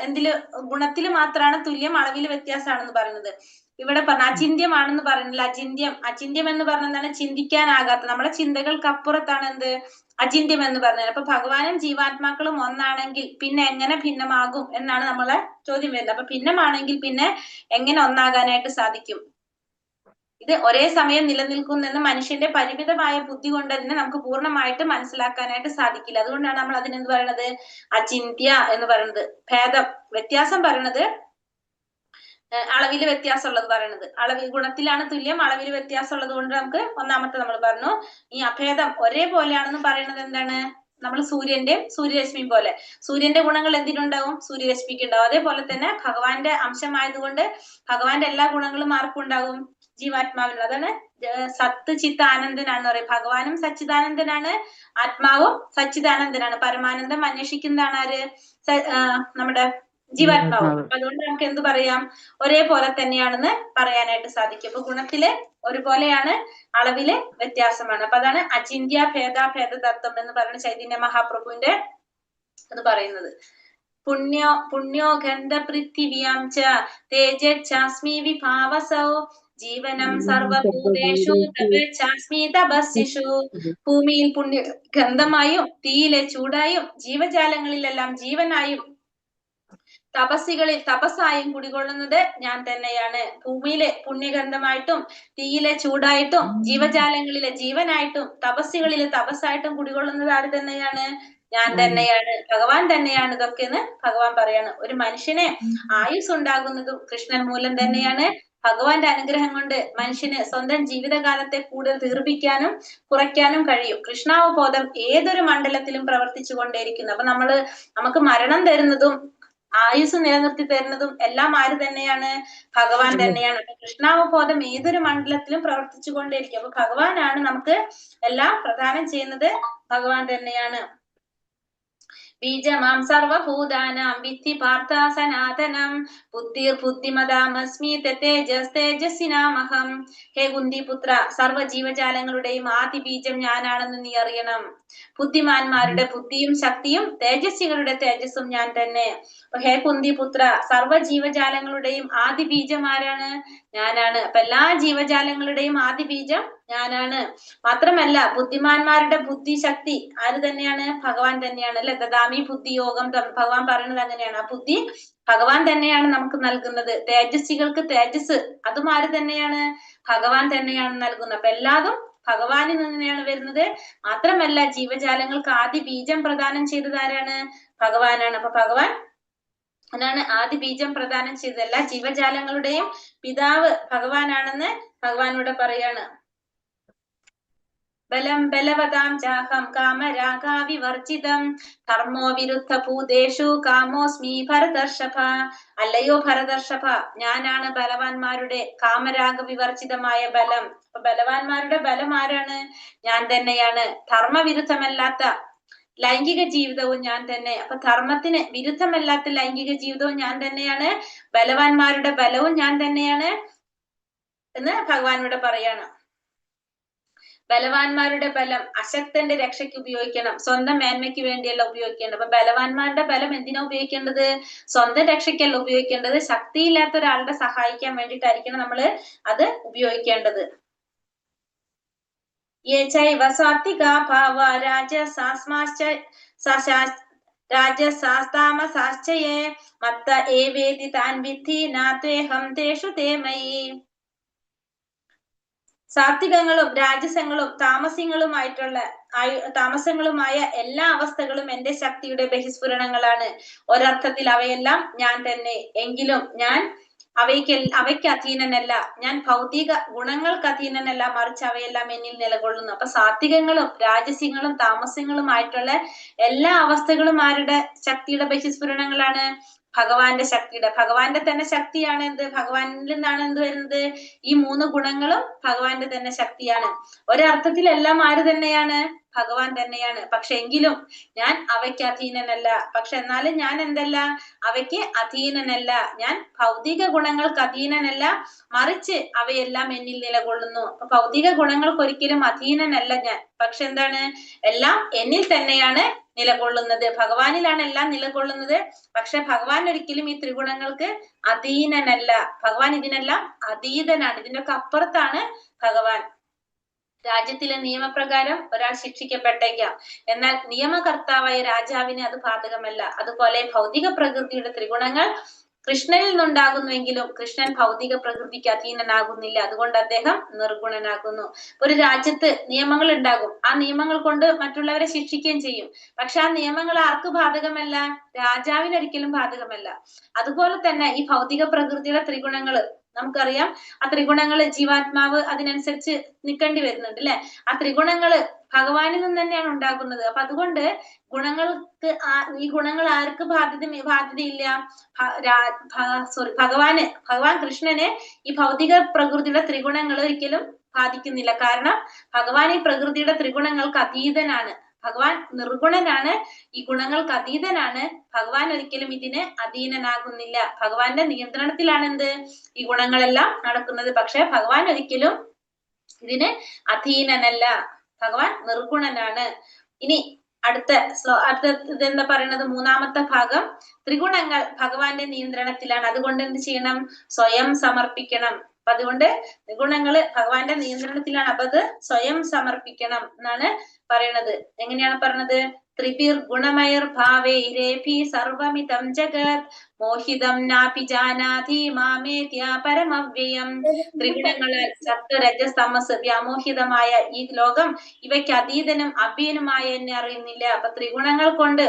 എന്തില്, ഗുണത്തില് മാത്രമാണ് തുല്യം, അളവില് വ്യത്യാസമാണെന്ന് പറയുന്നത്. ഇവിടെ പറഞ്ഞ അചിന്യമാണെന്ന് പറയുന്നില്ല, അചിന്യം. അചിന്യം എന്ന് പറഞ്ഞാൽ ചിന്തിക്കാനാകാത്ത, നമ്മുടെ ചിന്തകൾക്ക് അപ്പുറത്താണ് എന്ത്, അചിന്യം എന്ന് പറഞ്ഞത്. അപ്പൊ ഭഗവാനും ജീവാത്മാക്കളും ഒന്നാണെങ്കിൽ പിന്നെ എങ്ങനെ ഭിന്നമാകും എന്നാണ് നമ്മളെ ചോദ്യം വരുന്നത്. അപ്പൊ ഭിന്നമാണെങ്കിൽ പിന്നെ എങ്ങനെ ഒന്നാകാനായിട്ട് സാധിക്കും? ഇത് ഒരേ സമയം നിലനിൽക്കുന്നെന്ന് മനുഷ്യന്റെ പരിമിതമായ ബുദ്ധി കൊണ്ട് തന്നെ നമുക്ക് പൂർണ്ണമായിട്ട് മനസ്സിലാക്കാനായിട്ട് സാധിക്കില്ല. അതുകൊണ്ടാണ് നമ്മൾ അതിനെന്ത് പറയുന്നത്, അചിന്ത്യ എന്ന് പറയുന്നത്. ഭേദം, വ്യത്യാസം പറയുന്നത് അളവില് വ്യത്യാസം ഉള്ളത് പറയുന്നത്. ഗുണത്തിലാണ് തുല്യം, അളവില് വ്യത്യാസം ഉള്ളത് കൊണ്ട് നമുക്ക് ഒന്നാമത്തെ നമ്മൾ പറഞ്ഞു. ഈ അഭേദം ഒരേപോലെയാണെന്ന് പറയുന്നത് എന്താണ്, നമ്മൾ സൂര്യന്റെയും സൂര്യരശ്മിയും പോലെ. സൂര്യന്റെ ഗുണങ്ങൾ എന്തിനുണ്ടാവും, സൂര്യരശ്മിക്ക് ഉണ്ടാവും. അതേപോലെ തന്നെ ഭഗവാന്റെ അംശമായതുകൊണ്ട് ഭഗവാന്റെ എല്ലാ ഗുണങ്ങളും ആർക്കും ഉണ്ടാവും, ജീവാത്മാവിൽ. അതാണ് സത്ത് ചിത്ത് ആനന്ദനാണെന്ന് പറയും. ഭഗവാനും സച്ചിദാനന്ദനാണ്, ആത്മാവും സച്ചിദാനന്ദനാണ്. പരമാനന്ദം അന്വേഷിക്കുന്നതാണ് ആര്, നമ്മുടെ ജീവാത്മാവ്. അതുകൊണ്ട് നമുക്ക് എന്ത് പറയാം, ഒരേപോലെ തന്നെയാണെന്ന് പറയാനായിട്ട് സാധിക്കും. അപ്പൊ ഗുണത്തില് ഒരുപോലെയാണ്, അളവില് വ്യത്യാസമാണ്. അപ്പൊ അതാണ് അചിന്ത്യ ഭേദ തത്വം എന്ന് പറയുന്ന ചൈതന്യ മഹാപ്രഭുവിന്റെ അത് പറയുന്നത്. പുണ്യോ ഗന്ധ പൃഥിവ്യാം ച തേജസ്മി വിഭാവസൗ ജീവനം സർവഭൂതേഷു തപസ്മി തപസ്യഷു. ഭൂമിയിൽ പുണ്യ ഗന്ധമായും തീയിലെ ചൂടായും ജീവജാലങ്ങളിലെല്ലാം ജീവനായും തപസ്സായും കുടികൊള്ളുന്നത് ഞാൻ തന്നെയാണ്. ഭൂമിയിലെ പുണ്യഗന്ധമായിട്ടും തീയിലെ ചൂടായിട്ടും ജീവജാലങ്ങളിലെ ജീവനായിട്ടും തപസ്സികളിലെ തപസ്സായിട്ടും കുടികൊള്ളുന്നത് ആര് തന്നെയാണ്, ഞാൻ തന്നെയാണ്, ഭഗവാൻ തന്നെയാണ് ഇതൊക്കെ എന്ന് ഭഗവാൻ പറയാണ്. ഒരു മനുഷ്യനെ ആയുസ് ഉണ്ടാകുന്നതും കൃഷ്ണൻ മൂലം തന്നെയാണ്. ഭഗവാന്റെ അനുഗ്രഹം കൊണ്ട് മനുഷ്യന് സ്വന്തം ജീവിതകാലത്തെ കൂടുതൽ ദീർഘിക്കാനും കുറയ്ക്കാനും കഴിയും. കൃഷ്ണാവബോധം ഏതൊരു മണ്ഡലത്തിലും പ്രവർത്തിച്ചു കൊണ്ടേയിരിക്കുന്നു. അപ്പൊ നമുക്ക് മരണം തരുന്നതും ആയുസ് നിലനിർത്തി തരുന്നതും എല്ലാം ആര് തന്നെയാണ്, ഭഗവാൻ തന്നെയാണ്. അപ്പൊ കൃഷ്ണാവബോധം ഏതൊരു മണ്ഡലത്തിലും പ്രവർത്തിച്ചു കൊണ്ടേയിരിക്കും. അപ്പൊ ഭഗവാനാണ് നമുക്ക് എല്ലാം പ്രദാനം ചെയ്യുന്നത്, ഭഗവാൻ തന്നെയാണ്. ബീജമാം സർവഭൂതാനാം വിദ്ധി പാർത്ഥ സനാതനം ബുദ്ധിമതാമസ്മി തേജസ്സിനാമഹം. ഹേ കുന്തിപുത്ര, സർവ്വ ജീവജാലങ്ങളുടെയും ആദി ബീജം ഞാനാണെന്ന് നീ അറിയണം. ബുദ്ധിമാന്മാരുടെ ബുദ്ധിയും ശക്തിയും തേജസ്വികളുടെ തേജസ്സും ഞാൻ തന്നെ. ഹേ കുന്തിപുത്ര, സർവ്വ ജീവജാലങ്ങളുടെയും ആദി ബീജം ആരാണ്, ഞാനാണ്. അപ്പൊ എല്ലാ ജീവജാലങ്ങളുടെയും ആദി ബീജം ഞാനാണ്. മാത്രമല്ല ബുദ്ധിമാന്മാരുടെ ബുദ്ധി ശക്തി ആര് തന്നെയാണ്, ഭഗവാൻ തന്നെയാണ് അല്ലെ. ദദാമി ബുദ്ധി യോഗം ഭഗവാൻ പറയുന്നത് അങ്ങനെയാണ്. ആ ബുദ്ധി ഭഗവാൻ തന്നെയാണ് നമുക്ക് നൽകുന്നത്. തേജസ്വികൾക്ക് തേജസ് അതും ആര് തന്നെയാണ്, ഭഗവാൻ തന്നെയാണ് നൽകുന്നത്. അപ്പൊ എല്ലാതും ഭഗവാനിൽ നിന്ന് തന്നെയാണ് വരുന്നത്. മാത്രമല്ല ജീവജാലങ്ങൾക്ക് ആദ്യ ബീജം പ്രദാനം ചെയ്തത് ആരാണ്, ഭഗവാനാണ്. അപ്പൊ ഭഗവാൻ അതാണ് ആദ്യ ബീജം പ്രദാനം ചെയ്തത്. എല്ലാ ജീവജാലങ്ങളുടെയും പിതാവ് ഭഗവാനാണെന്ന് ഭഗവാനോട് പറയാണ്. ബലം ബലവതാം ചാഹം കാമരാഗാവിവർജിതം ധർമ്മോ വിരുദ്ധ ഭൂതേഷു കാമോസ്മി ഭരതർഷഭ. അല്ലയോ ഭരതർഷഭ, ഞാനാണ് ബലവാന്മാരുടെ കാമരാഗ വിവർജിതമായ ബലം. അപ്പൊ ബലവാന്മാരുടെ ബലം ആരാണ്, ഞാൻ തന്നെയാണ്. ധർമ്മവിരുദ്ധമല്ലാത്ത ലൈംഗിക ജീവിതവും ഞാൻ തന്നെ. അപ്പൊ ധർമ്മത്തിന് വിരുദ്ധമല്ലാത്ത ലൈംഗിക ജീവിതവും ഞാൻ തന്നെയാണ്. ബലവാന്മാരുടെ ബലവും ഞാൻ തന്നെയാണ് എന്ന് ഭഗവാനോട് പറയാണ്. ബലവാന്മാരുടെ ബലം അശക്തന്റെ രക്ഷയ്ക്ക് ഉപയോഗിക്കണം, സ്വന്തം മേന്മയ്ക്ക് വേണ്ടിയല്ല ഉപയോഗിക്കേണ്ടത്. അപ്പൊ ബലവാന്മാരുടെ ബലം എന്തിനാ ഉപയോഗിക്കേണ്ടത്, സ്വന്തം രക്ഷയ്ക്കല്ല ഉപയോഗിക്കേണ്ടത്, ശക്തിയില്ലാത്ത ഒരാളുടെ സഹായിക്കാൻ വേണ്ടിയിട്ടായിരിക്കണം നമ്മള് അത് ഉപയോഗിക്കേണ്ടത്. രാജസാസ്താമസാശ്ചയേ മത്ത ഏവേതി താൻ വിദ്ധി നാത്വേഹം തേഷു തേ മയി. സാത്വികങ്ങളും രാജസങ്ങളും താമസങ്ങളുമായ എല്ലാ അവസ്ഥകളും എന്റെ ശക്തിയുടെ ബഹിസ്ഫുരണങ്ങളാണ്. ഒരർത്ഥത്തിൽ അവയെല്ലാം ഞാൻ തന്നെ. എങ്കിലും ഞാൻ അവയ്ക്ക് അധീനനല്ല. ഞാൻ ഭൗതിക ഗുണങ്ങൾക്ക് അധീനനല്ല, മറിച്ച് അവയെല്ലാം എന്നിൽ നിലകൊള്ളുന്നു. അപ്പൊ സാത്വികങ്ങളും രാജസികങ്ങളും താമസങ്ങളുമായിട്ടുള്ള എല്ലാ അവസ്ഥകളും ആരുടെ ശക്തിയുടെ ബഹിസ്ഫുരണങ്ങളാണ്? ഭഗവാന്റെ ശക്തിയുടെ. ഭഗവാന്റെ തന്നെ ശക്തിയാണ് എന്ത്? ഭഗവാനിൽ നിന്നാണ് എന്ത് വരുന്നത്? ഈ 3 ഗുണങ്ങളും ഭഗവാന്റെ തന്നെ ശക്തിയാണ്. ഒരർത്ഥത്തിൽ എല്ലാം ആര് തന്നെയാണ്? ഭഗവാൻ തന്നെയാണ്. പക്ഷെ എങ്കിലും ഞാൻ അവയ്ക്ക് അധീനനല്ല. പക്ഷെ എന്നാലും ഞാൻ എന്തല്ല? അവയ്ക്ക് അധീനനല്ല. ഞാൻ ഭൗതിക ഗുണങ്ങൾക്ക് അധീനനല്ല, മറിച്ച് അവയെല്ലാം എന്നിൽ നിലകൊള്ളുന്നു. അപ്പൊ ഭൗതിക ഗുണങ്ങൾക്ക് ഒരിക്കലും അധീനനല്ല ഞാൻ. പക്ഷെ എന്താണ്? എല്ലാം എന്നിൽ തന്നെയാണ് നിലകൊള്ളുന്നത്. ഭഗവാനിലാണ് എല്ലാം നിലകൊള്ളുന്നത്. പക്ഷെ ഭഗവാൻ ഒരിക്കലും ഈ ത്രിഗുണങ്ങൾക്ക് അധീനനല്ല. ഭഗവാൻ ഇതിനെല്ലാം അതീതനാണ്. ഇതിനൊക്കെ അപ്പുറത്താണ് ഭഗവാൻ. രാജ്യത്തിലെ നിയമപ്രകാരം ഒരാൾ ശിക്ഷിക്കപ്പെട്ടേക്കാം, എന്നാൽ നിയമകർത്താവായ രാജാവിന് അത് ബാധകമല്ല. അതുപോലെ ഭൗതിക പ്രകൃതിയുടെ ത്രിഗുണങ്ങൾ കൃഷ്ണനിൽ നിന്നുണ്ടാകുന്നുവെങ്കിലും കൃഷ്ണൻ ഭൗതിക പ്രകൃതിക്ക് അധീനനാകുന്നില്ല. അതുകൊണ്ട് അദ്ദേഹം നിർഗുണനാകുന്നു. ഒരു രാജ്യത്ത് നിയമങ്ങൾ ഉണ്ടാകും. ആ നിയമങ്ങൾ കൊണ്ട് മറ്റുള്ളവരെ ശിക്ഷിക്കുകയും ചെയ്യും. പക്ഷെ ആ നിയമങ്ങൾ ആർക്ക് ബാധകമല്ല? രാജാവിന് ഒരിക്കലും ബാധകമല്ല. അതുപോലെ തന്നെ ഈ ഭൗതിക പ്രകൃതിയുടെ ത്രിഗുണങ്ങള് നമുക്കറിയാം. ആ ത്രിഗുണങ്ങള് ജീവാത്മാവ് അതിനനുസരിച്ച് നിൽക്കേണ്ടി വരുന്നുണ്ട് അല്ലെ? ആ ത്രിഗുണങ്ങള് ഭഗവാനിൽ നിന്ന് തന്നെയാണ് ഉണ്ടാകുന്നത്. അപ്പൊ അതുകൊണ്ട് ഗുണങ്ങൾക്ക് ഈ ഗുണങ്ങൾ ആർക്ക് ബാധ്യതയില്ല? ഭഗവാൻ കൃഷ്ണന് ഈ ഭൗതിക പ്രകൃതിയുടെ ത്രിഗുണങ്ങൾ ഒരിക്കലും ബാധിക്കുന്നില്ല. കാരണം ഭഗവാൻ ഈ പ്രകൃതിയുടെ ത്രിഗുണങ്ങൾക്ക് അതീതനാണ്. ഭഗവാൻ നിർഗുണനാണ്, ഈ ഗുണങ്ങൾക്ക് അതീതനാണ്. ഭഗവാൻ ഒരിക്കലും ഇതിന് അധീനനാകുന്നില്ല. ഭഗവാന്റെ നിയന്ത്രണത്തിലാണ് എന്ത്? ഈ ഗുണങ്ങളെല്ലാം നടക്കുന്നത്. പക്ഷെ ഭഗവാൻ ഒരിക്കലും ഇതിന് അധീനനല്ല. ഭഗവാൻ നിർഗുണനാണ്. ഇനി അടുത്ത ഇതെന്താ പറയുന്നത്? 3-ാമത്തെ ഭാഗം, ത്രിഗുണങ്ങൾ ഭഗവാന്റെ നിയന്ത്രണത്തിലാണ്. അതുകൊണ്ട് എന്ത് ചെയ്യണം? സ്വയം സമർപ്പിക്കണം. അപ്പൊ അതുകൊണ്ട് ത്രിഗുണങ്ങള് ഭഗവാന്റെ നിയന്ത്രണത്തിലാണ്. അപ്പൊ അത് സ്വയം സമർപ്പിക്കണം എന്നാണ് പറയണത്. എങ്ങനെയാണ് പറഞ്ഞത്? ത്രിപിർ ഗുണമയർ ഭാവൈരേഭി സർവമിതം ജഗത് മോഹിതം നാപി ജാനാതി മാമേത്യ പരമവ്യയം. ത്രിഗുണങ്ങളാൽ സത്വ രജസ് തമസ് വ്യാമോഹിതമായ ഈ ലോകം ഇവയ്ക്ക് അതീതനും അവ്യനുമായ എന്നെ അറിയുന്നില്ല. അപ്പൊ ത്രിഗുണങ്ങൾ കൊണ്ട്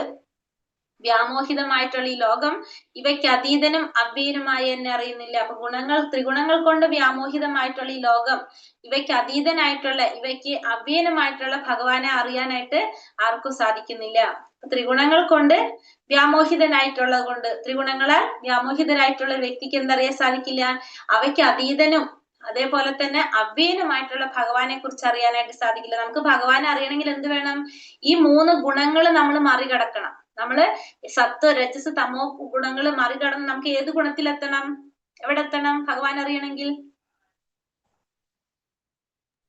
വ്യാമോഹിതമായിട്ടുള്ള ഈ ലോകം ഇവയ്ക്ക് അതീതനും അവ്യനുമായ എന്നെ അറിയുന്നില്ല. അപ്പൊ ത്രിഗുണങ്ങൾ കൊണ്ട് വ്യാമോഹിതമായിട്ടുള്ള ഈ ലോകം ഇവയ്ക്ക് അതീതനായിട്ടുള്ള, ഇവയ്ക്ക് അവ്യനുമായിട്ടുള്ള ഭഗവാനെ അറിയാനായിട്ട് ആർക്കും സാധിക്കുന്നില്ല. ത്രിഗുണങ്ങൾ കൊണ്ട് വ്യാമോഹിതനായിട്ടുള്ളത് കൊണ്ട്, ത്രിഗുണങ്ങളാൽ വ്യാമോഹിതനായിട്ടുള്ള വ്യക്തിക്ക് എന്തറിയാൻ സാധിക്കില്ല? അവയ്ക്ക് അതീതനും അതേപോലെ തന്നെ അവ്യനുമായിട്ടുള്ള ഭഗവാനെ കുറിച്ച് അറിയാനായിട്ട് സാധിക്കില്ല. നമുക്ക് ഭഗവാനെ അറിയണമെങ്കിൽ എന്ത് വേണം? ഈ 3 ഗുണങ്ങൾ നമ്മൾ മറികടക്കണം. നമ്മള് സത്വ രജസ് തമോ ഗുണങ്ങൾ മറികടന്ന് നമുക്ക് ഏത് ഗുണത്തിലെത്തണം? എവിടെ എത്തണം ഭഗവാൻ അറിയണമെങ്കിൽ?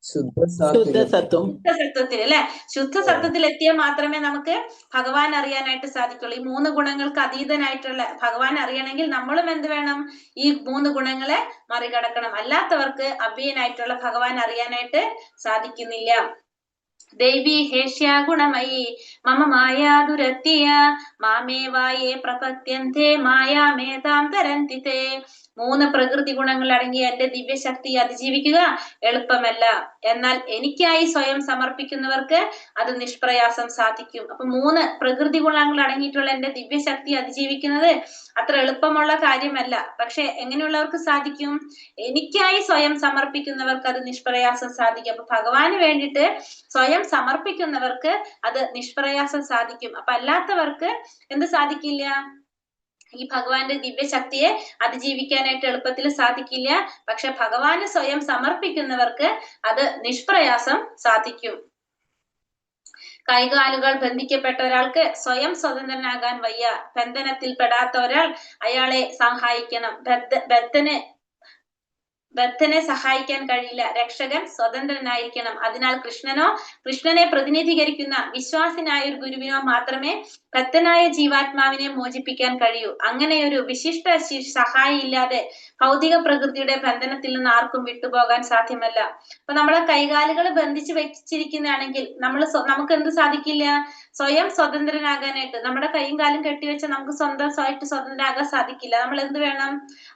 ശുദ്ധസത്വത്തിൽ അല്ലെ? ശുദ്ധസത്വത്തിൽ എത്തിയാൽ മാത്രമേ നമുക്ക് ഭഗവാൻ അറിയാനായിട്ട് സാധിക്കുള്ളൂ. ഈ 3 ഗുണങ്ങൾക്ക് അതീതനായിട്ടുള്ള ഭഗവാൻ അറിയണമെങ്കിൽ നമ്മളും എന്ത് വേണം? ഈ 3 ഗുണങ്ങളെ മറികടക്കണം. അല്ലാത്തവർക്ക് അവ്യനായിട്ടുള്ള ഭഗവാൻ അറിയാനായിട്ട് സാധിക്കുന്നില്ല. ദേവി ഹേഷ്യ ഗുണമയി മമ മായാ ദുരത്യ മാമേവായേ പ്രപത്യന്തേ മായാമേതാം തരന്തി തേ. 3 പ്രകൃതി ഗുണങ്ങൾ അടങ്ങിയ എന്റെ ദിവ്യശക്തി അതിജീവിക്കുക എളുപ്പമല്ല. എന്നാൽ എനിക്കായി സ്വയം സമർപ്പിക്കുന്നവർക്ക് അത് നിഷ്പ്രയാസം സാധിക്കും. അപ്പൊ 3 പ്രകൃതി ഗുണങ്ങൾ അടങ്ങിയിട്ടുള്ള എന്റെ ദിവ്യശക്തി അതിജീവിക്കുന്നത് അത്ര എളുപ്പമുള്ള കാര്യമല്ല. പക്ഷെ എങ്ങനെയുള്ളവർക്ക് സാധിക്കും? എനിക്കായി സ്വയം സമർപ്പിക്കുന്നവർക്ക് അത് നിഷ്പ്രയാസം സാധിക്കും. അപ്പൊ ഭഗവാന് വേണ്ടിയിട്ട് സ്വയം സമർപ്പിക്കുന്നവർക്ക് അത് നിഷ്പ്രയാസം സാധിക്കും. അപ്പൊ അല്ലാത്തവർക്ക് എന്ത് സാധിക്കില്ല? ഈ ഭഗവാന്റെ ദിവ്യശക്തിയെ അതിജീവിക്കാനായിട്ട് എളുപ്പത്തിൽ സാധിക്കില്ല. പക്ഷെ ഭഗവാന് സ്വയം സമർപ്പിക്കുന്നവർക്ക് അത് നിഷ്പ്രയാസം സാധിക്കും. കൈകാലുകൾ ബന്ധിക്കപ്പെട്ട ഒരാൾക്ക് സ്വയം സ്വതന്ത്രനാകാൻ വയ്യ. ബന്ധനത്തിൽ പെടാത്ത ഒരാൾ അയാളെ സഹായിക്കണം. ബദ്ധനെ സഹായിക്കാൻ കഴിയില്ല. രക്ഷകൻ സ്വതന്ത്രനായിരിക്കണം. അതിനാൽ കൃഷ്ണനെ പ്രതിനിധീകരിക്കുന്ന വിശ്വാസിനായ ഒരു ഗുരുവിനോ മാത്രമേ ബദ്ധനായ ജീവാത്മാവിനെ മോചിപ്പിക്കാൻ കഴിയൂ. അങ്ങനെ ഒരു വിശിഷ്ട സഹായി ഇല്ലാതെ ഭൗതിക പ്രകൃതിയുടെ ബന്ധനത്തിൽ നിന്ന് ആർക്കും വിട്ടുപോകാൻ സാധ്യമല്ല. അപ്പൊ നമ്മളെ കൈകാലുകൾ ബന്ധിച്ച് വെച്ചിരിക്കുന്നതാണെങ്കിൽ നമുക്ക് എന്ത് സാധിക്കില്ല? സ്വയം സ്വതന്ത്രനാകാനായിട്ട്. നമ്മുടെ കൈയും കാലും കെട്ടിവെച്ച നമുക്ക് സ്വന്തമായിട്ട് സ്വതന്ത്രനാകാൻ സാധിക്കില്ല. നമ്മൾ എന്ത് വേണം?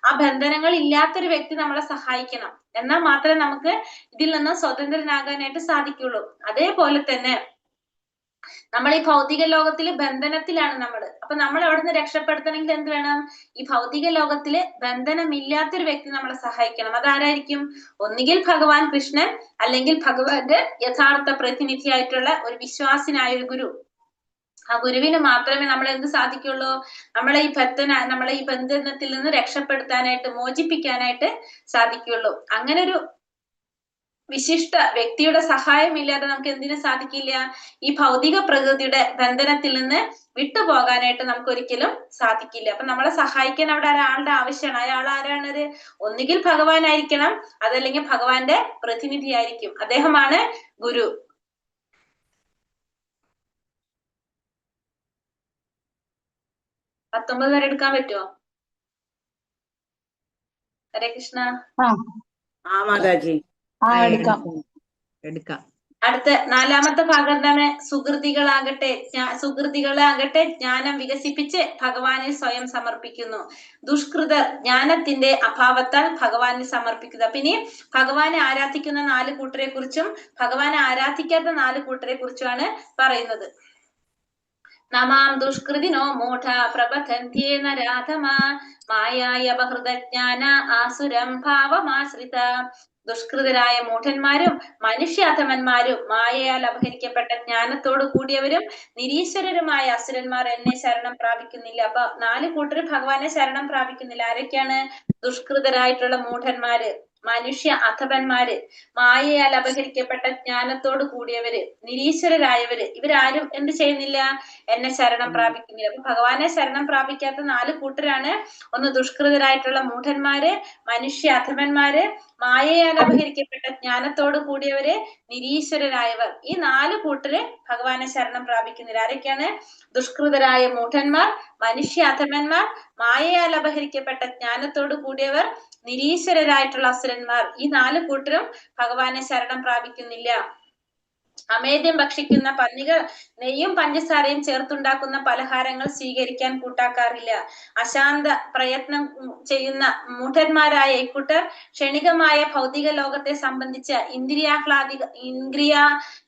ആ ബന്ധനങ്ങൾ ഇല്ലാത്തൊരു വ്യക്തി നമ്മളെ സഹായിക്കണം. എന്നാൽ മാത്രമേ നമുക്ക് ഇതിൽ നിന്ന് സ്വതന്ത്രനാകാനായിട്ട് സാധിക്കുള്ളൂ. അതേപോലെ തന്നെ നമ്മൾ ഈ ഭൗതിക ലോകത്തില് ബന്ധനത്തിലാണ് നമ്മൾ. അപ്പൊ നമ്മൾ അവിടെ നിന്ന് രക്ഷപ്പെടുത്തണമെങ്കിൽ എന്ത് വേണം? ഈ ഭൗതിക ലോകത്തില് ബന്ധനമില്ലാത്തൊരു വ്യക്തി നമ്മളെ സഹായിക്കണം. അതാരായിരിക്കും? ഒന്നുകിൽ ഭഗവാൻ കൃഷ്ണൻ, അല്ലെങ്കിൽ ഭഗവാന്റെ യഥാർത്ഥ പ്രതിനിധിയായിട്ടുള്ള ഒരു വിശ്വാസിനായ ഒരു ഗുരു. ആ ഗുരുവിന് മാത്രമേ നമ്മൾ എന്ത് സാധിക്കുള്ളൂ? നമ്മളെ ഈ ബന്ധനത്തിൽ നിന്ന് രക്ഷപ്പെടുത്താനായിട്ട്, മോചിപ്പിക്കാനായിട്ട് സാധിക്കുള്ളൂ. അങ്ങനെ ഒരു വിശിഷ്ട വ്യക്തിയുടെ സഹായമില്ലാതെ നമുക്ക് എന്തിനു സാധിക്കില്ല? ഈ ഭൗതിക പ്രകൃതിയുടെ ബന്ധനത്തിൽ നിന്ന് വിട്ടുപോകാനായിട്ട് നമുക്ക് ഒരിക്കലും സാധിക്കില്ല. അപ്പൊ നമ്മളെ സഹായിക്കാൻ അവിടെ ഒരാളുടെ ആവശ്യമാണ്. അയാൾ ആരാണത്? ഒന്നുകിൽ ഭഗവാനായിരിക്കണം, അതല്ലെങ്കിൽ ഭഗവാന്റെ പ്രതിനിധി ആയിരിക്കും. അദ്ദേഹമാണ് ഗുരു. പത്തൊമ്പത് വരെ എടുക്കാൻ പറ്റുമോ? ഹരേ കൃഷ്ണ. മാതാജി എടുക്കാം. അടുത്ത 4ാമത്തെ ഭാഗം എന്താണ്? സുഹൃതികളാകട്ടെ ജ്ഞാനം വികസിപ്പിച്ച് ഭഗവാനിൽ സ്വയം സമർപ്പിക്കുന്നു. ദുഷ്കൃതർ ജ്ഞാനത്തിന്റെ അഭാവത്താൽ ഭഗവാനിൽ സമർപ്പിക്കുന്നു. അപ്പൊ ഇനി ഭഗവാനെ ആരാധിക്കുന്ന 4 കൂട്ടരെ കുറിച്ചും ഭഗവാനെ ആരാധിക്കാത്ത 4 കൂട്ടരെ കുറിച്ചുമാണ് പറയുന്നത്. നമാം ദുഷ്കൃതിനോ മൂഢ പ്രബധന്ത്യേ നരാധമാ മായായ ബഹൃതജ്ഞാന ആസുരം ഭാവമാശ്രിത. ദുഷ്കൃതരായ മൂഢന്മാരും മനുഷ്യാധമന്മാരും മായയാൽ അപഹരിക്കപ്പെട്ട ജ്ഞാനത്തോട് കൂടിയവരും നിരീശ്വരരുമായ അസുരന്മാർ എന്നെ ശരണം പ്രാപിക്കുന്നില്ല. അപ്പൊ 4 കൂട്ടര് ഭഗവാനെ ശരണം പ്രാപിക്കുന്നില്ല. ആരൊക്കെയാണ്? ദുഷ്കൃതരായിട്ടുള്ള മൂഢന്മാര്, മനുഷ്യ അധപന്മാര്, മായയാൽ അപഹരിക്കപ്പെട്ട ജ്ഞാനത്തോട് കൂടിയവര്, നിരീശ്വരരായവര്. ഇവരാരും എന്ത് ചെയ്യുന്നില്ല? എന്നെ ശരണം പ്രാപിക്കുന്നില്ല. അപ്പൊ ഭഗവാനെ ശരണം പ്രാപിക്കാത്ത 4 കൂട്ടരാണ്. ഒന്ന് ദുഷ്കൃതരായിട്ടുള്ള മൂഢന്മാര്, മനുഷ്യ അധമന്മാര്, മായയാൽ അപഹരിക്കപ്പെട്ട ജ്ഞാനത്തോട് കൂടിയവര്, നിരീശ്വരരായവർ. ഈ 4 കൂട്ടര് ഭഗവാനെ ശരണം പ്രാപിക്കുന്നില്ല. ആരൊക്കെയാണ്? ദുഷ്കൃതരായ മൂഢന്മാർ, മനുഷ്യ അധമന്മാർ, മായയാൽ അപഹരിക്കപ്പെട്ട ജ്ഞാനത്തോട് കൂടിയവർ, നിരീശ്വരരായിട്ടുള്ള അസുരന്മാർ. ഈ 4 കൂട്ടരും ഭഗവാനെ ശരണം പ്രാപിക്കുന്നില്ല. അമേദ്യം ഭക്ഷിക്കുന്ന പന്നികൾ നെയ്യും പഞ്ചസാരയും ചേർത്തുണ്ടാക്കുന്ന പലഹാരങ്ങൾ സ്വീകരിക്കാൻ കൂട്ടാക്കാറില്ല. അശാന്ത പ്രയത്നം ചെയ്യുന്ന മൂഢന്മാരായ ഇക്കൂട്ടർ ക്ഷണികമായ ഭൗതിക ലോകത്തെ സംബന്ധിച്ച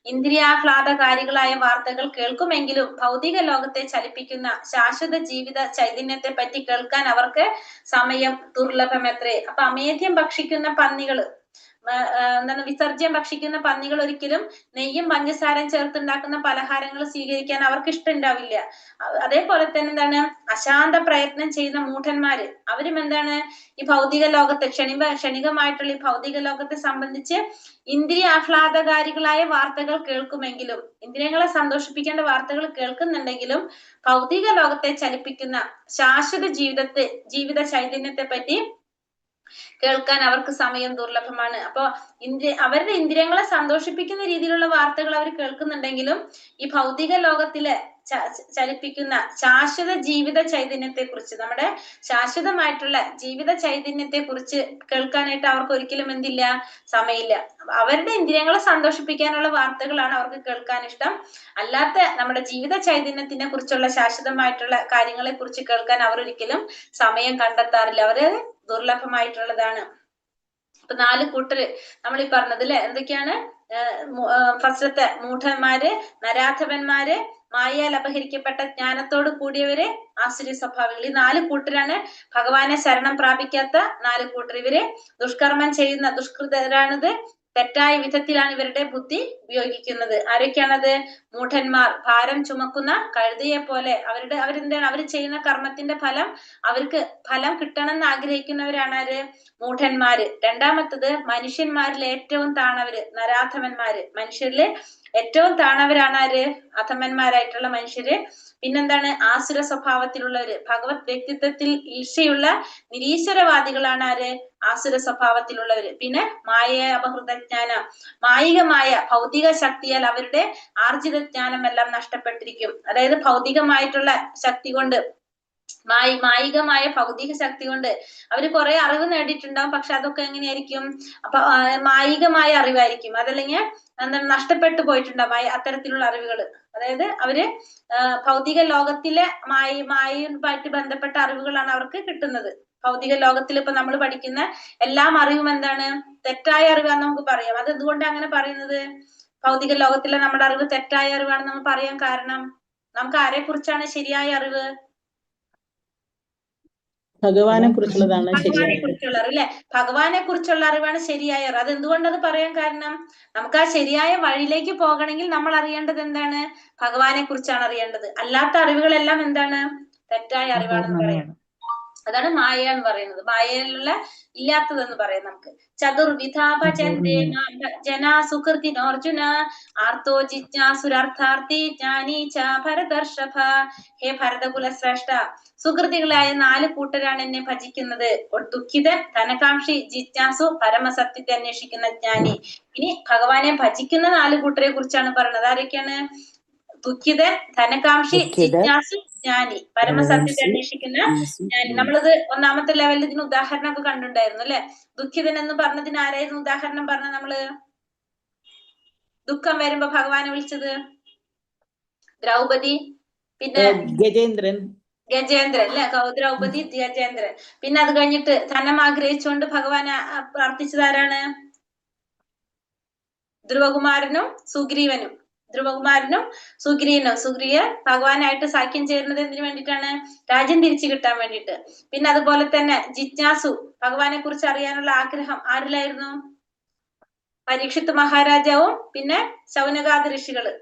ഇന്ദ്രിയാഹ്ലാദകാരികളായ വാർത്തകൾ കേൾക്കുമെങ്കിലും ഭൗതിക ലോകത്തെ ചലിപ്പിക്കുന്ന ശാശ്വത ജീവിത ചൈതന്യത്തെ പറ്റി കേൾക്കാൻ അവർക്ക് സമയം ദുർലഭമത്രേ. അപ്പൊ അമേദ്യം ഭക്ഷിക്കുന്ന പന്നികള്, വിസർജ്യം ഭക്ഷിക്കുന്ന പന്നികൾ ഒരിക്കലും നെയ്യും പഞ്ചസാരയും ചേർത്തുണ്ടാക്കുന്ന പലഹാരങ്ങൾ സ്വീകരിക്കാൻ അവർക്ക് ഇഷ്ടമുണ്ടാവില്ല. അതേപോലെ തന്നെ എന്താണ്? അശാന്ത പ്രയത്നം ചെയ്യുന്ന മൂഢന്മാര്, അവരും എന്താണ്? ഈ ഭൗതിക ലോകത്തെ ക്ഷണികമായിട്ടുള്ള ഈ ഭൗതിക ലോകത്തെ സംബന്ധിച്ച് ഇന്ദ്രിയാഹ്ലാദകാരികളായ വാർത്തകൾ കേൾക്കുമെങ്കിലും, ഇന്ദ്രിയങ്ങളെ സന്തോഷിപ്പിക്കേണ്ട വാർത്തകൾ കേൾക്കുന്നുണ്ടെങ്കിലും ഭൗതിക ലോകത്തെ ചലിപ്പിക്കുന്ന ശാശ്വത ജീവിത ചൈതന്യത്തെ പറ്റി കേൾക്കാൻ അവർക്ക് സമയം ദുർലഭമാണ്. അപ്പൊ അവരുടെ ഇന്ദ്രിയങ്ങളെ സന്തോഷിപ്പിക്കുന്ന രീതിയിലുള്ള വാർത്തകൾ അവർ കേൾക്കുന്നുണ്ടെങ്കിലും ഈ ഭൗതിക ലോകത്തിലെ ചലിപ്പിക്കുന്ന ശാശ്വത ജീവിത ചൈതന്യത്തെ കുറിച്ച്, നമ്മുടെ ശാശ്വതമായിട്ടുള്ള ജീവിത ചൈതന്യത്തെ കുറിച്ച് കേൾക്കാനായിട്ട് അവർക്ക് ഒരിക്കലും എന്തില്ല? സമയമില്ല. അവരുടെ ഇന്ദ്രിയങ്ങളെ സന്തോഷിപ്പിക്കാനുള്ള വാർത്തകളാണ് അവർക്ക് കേൾക്കാൻ ഇഷ്ടം. അല്ലാത്ത നമ്മുടെ ജീവിത ചൈതന്യത്തിനെ കുറിച്ചുള്ള ശാശ്വതമായിട്ടുള്ള കാര്യങ്ങളെ കുറിച്ച് കേൾക്കാൻ അവർ ഒരിക്കലും സമയം കണ്ടെത്താറില്ല. അവര് ദുർലഭമായിട്ടുള്ളതാണ്. അപ്പൊ 4 കൂട്ടര് നമ്മൾ ഈ പറഞ്ഞത് അല്ലെ, എന്തൊക്കെയാണ്? ഫസ്റ്റത്തെ മൂഢന്മാര്, നരാധവന്മാര്, മായയാൽ അപഹരിക്കപ്പെട്ട ജ്ഞാനത്തോട് കൂടിയവര്, ആസുരി സ്വഭാവികൾ. ഈ 4 കൂട്ടരാണ് ഭഗവാനെ ശരണം പ്രാപിക്കാത്ത 4 കൂട്ടർ. ഇവര് ദുഷ്കർമ്മം ചെയ്യുന്ന ദുഷ്കൃതരാണിത്. തെറ്റായ വിധത്തിലാണ് ഇവരുടെ ബുദ്ധി ഉപയോഗിക്കുന്നത്. ആരൊക്കെയാണത്? മൂഢന്മാർ, ഭാരം ചുമക്കുന്ന കഴുതയെ പോലെ. അവരെന്താണ്? അവർ ചെയ്യുന്ന കർമ്മത്തിന്റെ അവർക്ക് ഫലം കിട്ടണമെന്ന് ആഗ്രഹിക്കുന്നവരാണ് ആര്? മൂഢന്മാര്. രണ്ടാമത്തത് മനുഷ്യന്മാരിൽ ഏറ്റവും താണവര്, നരാധമന്മാര്. മനുഷ്യരില് ഏറ്റവും താണവരാണ് ആര്? അധമന്മാരായിട്ടുള്ള മനുഷ്യര്. പിന്നെന്താണ്? ആസുര സ്വഭാവത്തിലുള്ളവര്, ഭഗവത് വ്യക്തിത്വത്തിൽ ഈർഷ്യയുള്ള നിരീശ്വരവാദികളാണ് ആര്? ആസുര സ്വഭാവത്തിലുള്ളവര്. പിന്നെ അപഹൃതജ്ഞാനം, മായികമായ ഭൗതിക ശക്തിയാൽ അവരുടെ ആർജിത ജ്ഞാനമെല്ലാം നഷ്ടപ്പെട്ടിരിക്കും. അതായത് ഭൗതികമായിട്ടുള്ള ശക്തി കൊണ്ട്, മായികമായ ഭൗതിക ശക്തി കൊണ്ട് അവര് കുറെ അറിവ് നേടിയിട്ടുണ്ടാവും. പക്ഷെ അതൊക്കെ എങ്ങനെയായിരിക്കും? അപ്പൊ മായികമായ അറിവായിരിക്കും. അതല്ലെങ്കിൽ എന്താണ്? നഷ്ടപ്പെട്ടു പോയിട്ടുണ്ടാവും അത്തരത്തിലുള്ള അറിവുകള്. അതായത് അവര് ഭൗതിക ലോകത്തിലെ മായുമായിട്ട് ബന്ധപ്പെട്ട അറിവുകളാണ് അവർക്ക് കിട്ടുന്നത്. ഭൗതിക ലോകത്തിൽ ഇപ്പൊ നമ്മൾ പഠിക്കുന്ന എല്ലാം അറിവും എന്താണ്? തെറ്റായ അറിവാന്ന് നമുക്ക് പറയാം. അത് എന്തുകൊണ്ടാണ് അങ്ങനെ പറയുന്നത്? ഭൗതിക ലോകത്തിലെ നമ്മുടെ അറിവ് തെറ്റായ അറിവാണെന്ന് നമ്മൾ പറയാൻ കാരണം നമുക്ക് ആരെ കുറിച്ചാണ് ശരിയായ അറിവ്? ഭഗവാനെ കുറിച്ചുള്ളതാണ് ഭഗവാനെ ശരിയായത്. കുറിച്ചുള്ള അറിവ് അല്ലെ? ഭഗവാനെ കുറിച്ചുള്ള അറിവാണ് ശരിയായ അറിവ്. അത് എന്തുകൊണ്ടത് പറയാൻ കാരണം നമുക്ക് ആ ശരിയായ വഴിയിലേക്ക് പോകണമെങ്കിൽ നമ്മൾ അറിയേണ്ടത് എന്താണ്? ഭഗവാനെ കുറിച്ചാണ് അറിയേണ്ടത്. അല്ലാത്ത അറിവുകളെല്ലാം എന്താണ്? തെറ്റായ അറിവാണെന്ന് പറയാം. അതാണ് മായ എന്ന് പറയുന്നത്. മായയിലുള്ള ഇല്ലാത്തതെന്ന് പറയാം നമുക്ക്. ചതുർവിധാ ഭജന്തേ ജനാ സുകൃതിനോർജുന ആർത്തോ ജിജ്ഞാസുരാർത്ഥാർത്ഥി ജ്ഞാനി ച ഭരതർഷഭ. ഹേ ഭരതകുല ശ്രേഷ്ഠ, സുകൃതികളായ 4 കൂട്ടരാണ് എന്നെ ഭജിക്കുന്നത്. ദുഃഖിതൻ, ധനകാംക്ഷി, ജിജ്ഞാസു, പരമസത്യത്തെ അന്വേഷിക്കുന്ന ജ്ഞാനി. ഇനി ഭഗവാനെ ഭജിക്കുന്ന 4 കൂട്ടരെ കുറിച്ചാണ് പറയുന്നത്. ആരൊക്കെയാണ്? ദുഃഖിതൻ, ധനകാംക്ഷി, ജിജ്ഞാസു, ജ്ഞാനി. പരമസത്യത്തെ അന്വേഷിക്കുന്ന ജ്ഞാനി. നമ്മളത് ഒന്നാമത്തെ ലെവലിൽ ഇതിന് ഉദാഹരണമൊക്കെ കണ്ടിട്ടുണ്ടായിരുന്നു അല്ലെ? ദുഃഖിതൻ എന്ന് പറഞ്ഞതിന് ആരായിരുന്നു ഉദാഹരണം പറഞ്ഞ? നമ്മള് ദുഃഖം വരുമ്പോ ഭഗവാനെ വിളിച്ചത് ദ്രൗപദി, പിന്നെ ഗജേന്ദ്രൻ അല്ലെ? ദ്രൗപദി, ഗജേന്ദ്രൻ. പിന്നെ അത് കഴിഞ്ഞിട്ട് ധനം ആഗ്രഹിച്ചുകൊണ്ട് ഭഗവാനെ പ്രാർത്ഥിച്ചത് ആരാണ്? ധ്രുവകുമാരനും സുഗ്രീവനും. സുഗ്രീവൻ ഭഗവാനായിട്ട് സാഖ്യം ചേരുന്നത് എന്തിനു വേണ്ടിയിട്ടാണ്? രാജ്യം തിരിച്ചു കിട്ടാൻ വേണ്ടിയിട്ട്. പിന്നെ അതുപോലെ തന്നെ ജിജ്ഞാസു, ഭഗവാനെ കുറിച്ച് അറിയാനുള്ള ആഗ്രഹം ആരിലായിരുന്നു? പരീക്ഷിത്ത് മഹാരാജാവും പിന്നെ ശൗനകാദി ഋഷികള്,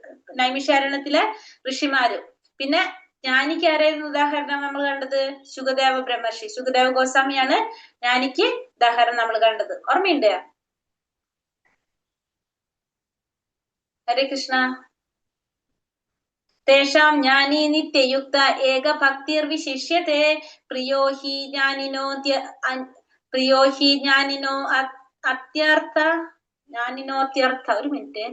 നൈമിഷാരണ്യത്തിലെ ഋഷിമാരും. പിന്നെ ജ്ഞാനിക്ക് ആരായിരുന്നു ഉദാഹരണം നമ്മൾ കണ്ടത്? ശുകദേവ ബ്രഹ്മർഷി. ശുകദേവ ഗോസ്വാമിയാണ് ജ്ഞാനിക്ക് ഉദാഹരണം നമ്മൾ കണ്ടത്. ഓർമ്മയുണ്ട്? ഹരേ കൃഷ്ണ. തേഷാം ജ്ഞാനി നിത്യയുക്ത ഏക ഭക്തിർവിശിഷ്യത്തെ പ്രിയോ ഹി ജ്ഞാനിനോ അത്യർത്ഥ. ഒരു മിനിറ്റ്.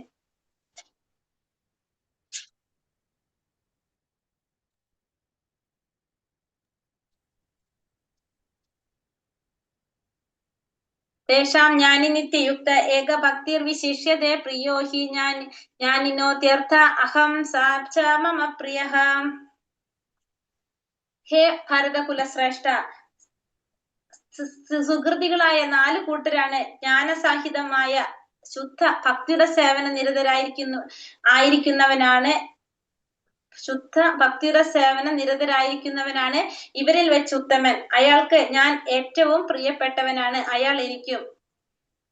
തേഷാം ജ്ഞാനി നിത്യയുക്ത ഏക ഭക്തിർവിശിഷ്യത്തെ പ്രിയോ ഹി ജ്ഞാനിനോത്യർത്ഥ അഹം സാക്ഷ മമ പ്രിയഃ. ഹേ ഭരതകുലശ്രേഷ്ഠ, സുകൃതികളായ 4 കൂട്ടരാണ് ജ്ഞാനസാഹിതമായ ശുദ്ധ ഭക്തിയുടെ സേവന നിരതരായിരിക്കുന്നവനാണ് ഇവരിൽ വെച്ച് ഉത്തമൻ. അയാൾക്ക് ഞാൻ ഏറ്റവും പ്രിയപ്പെട്ടവനാണ്, അയാൾ എനിക്കും.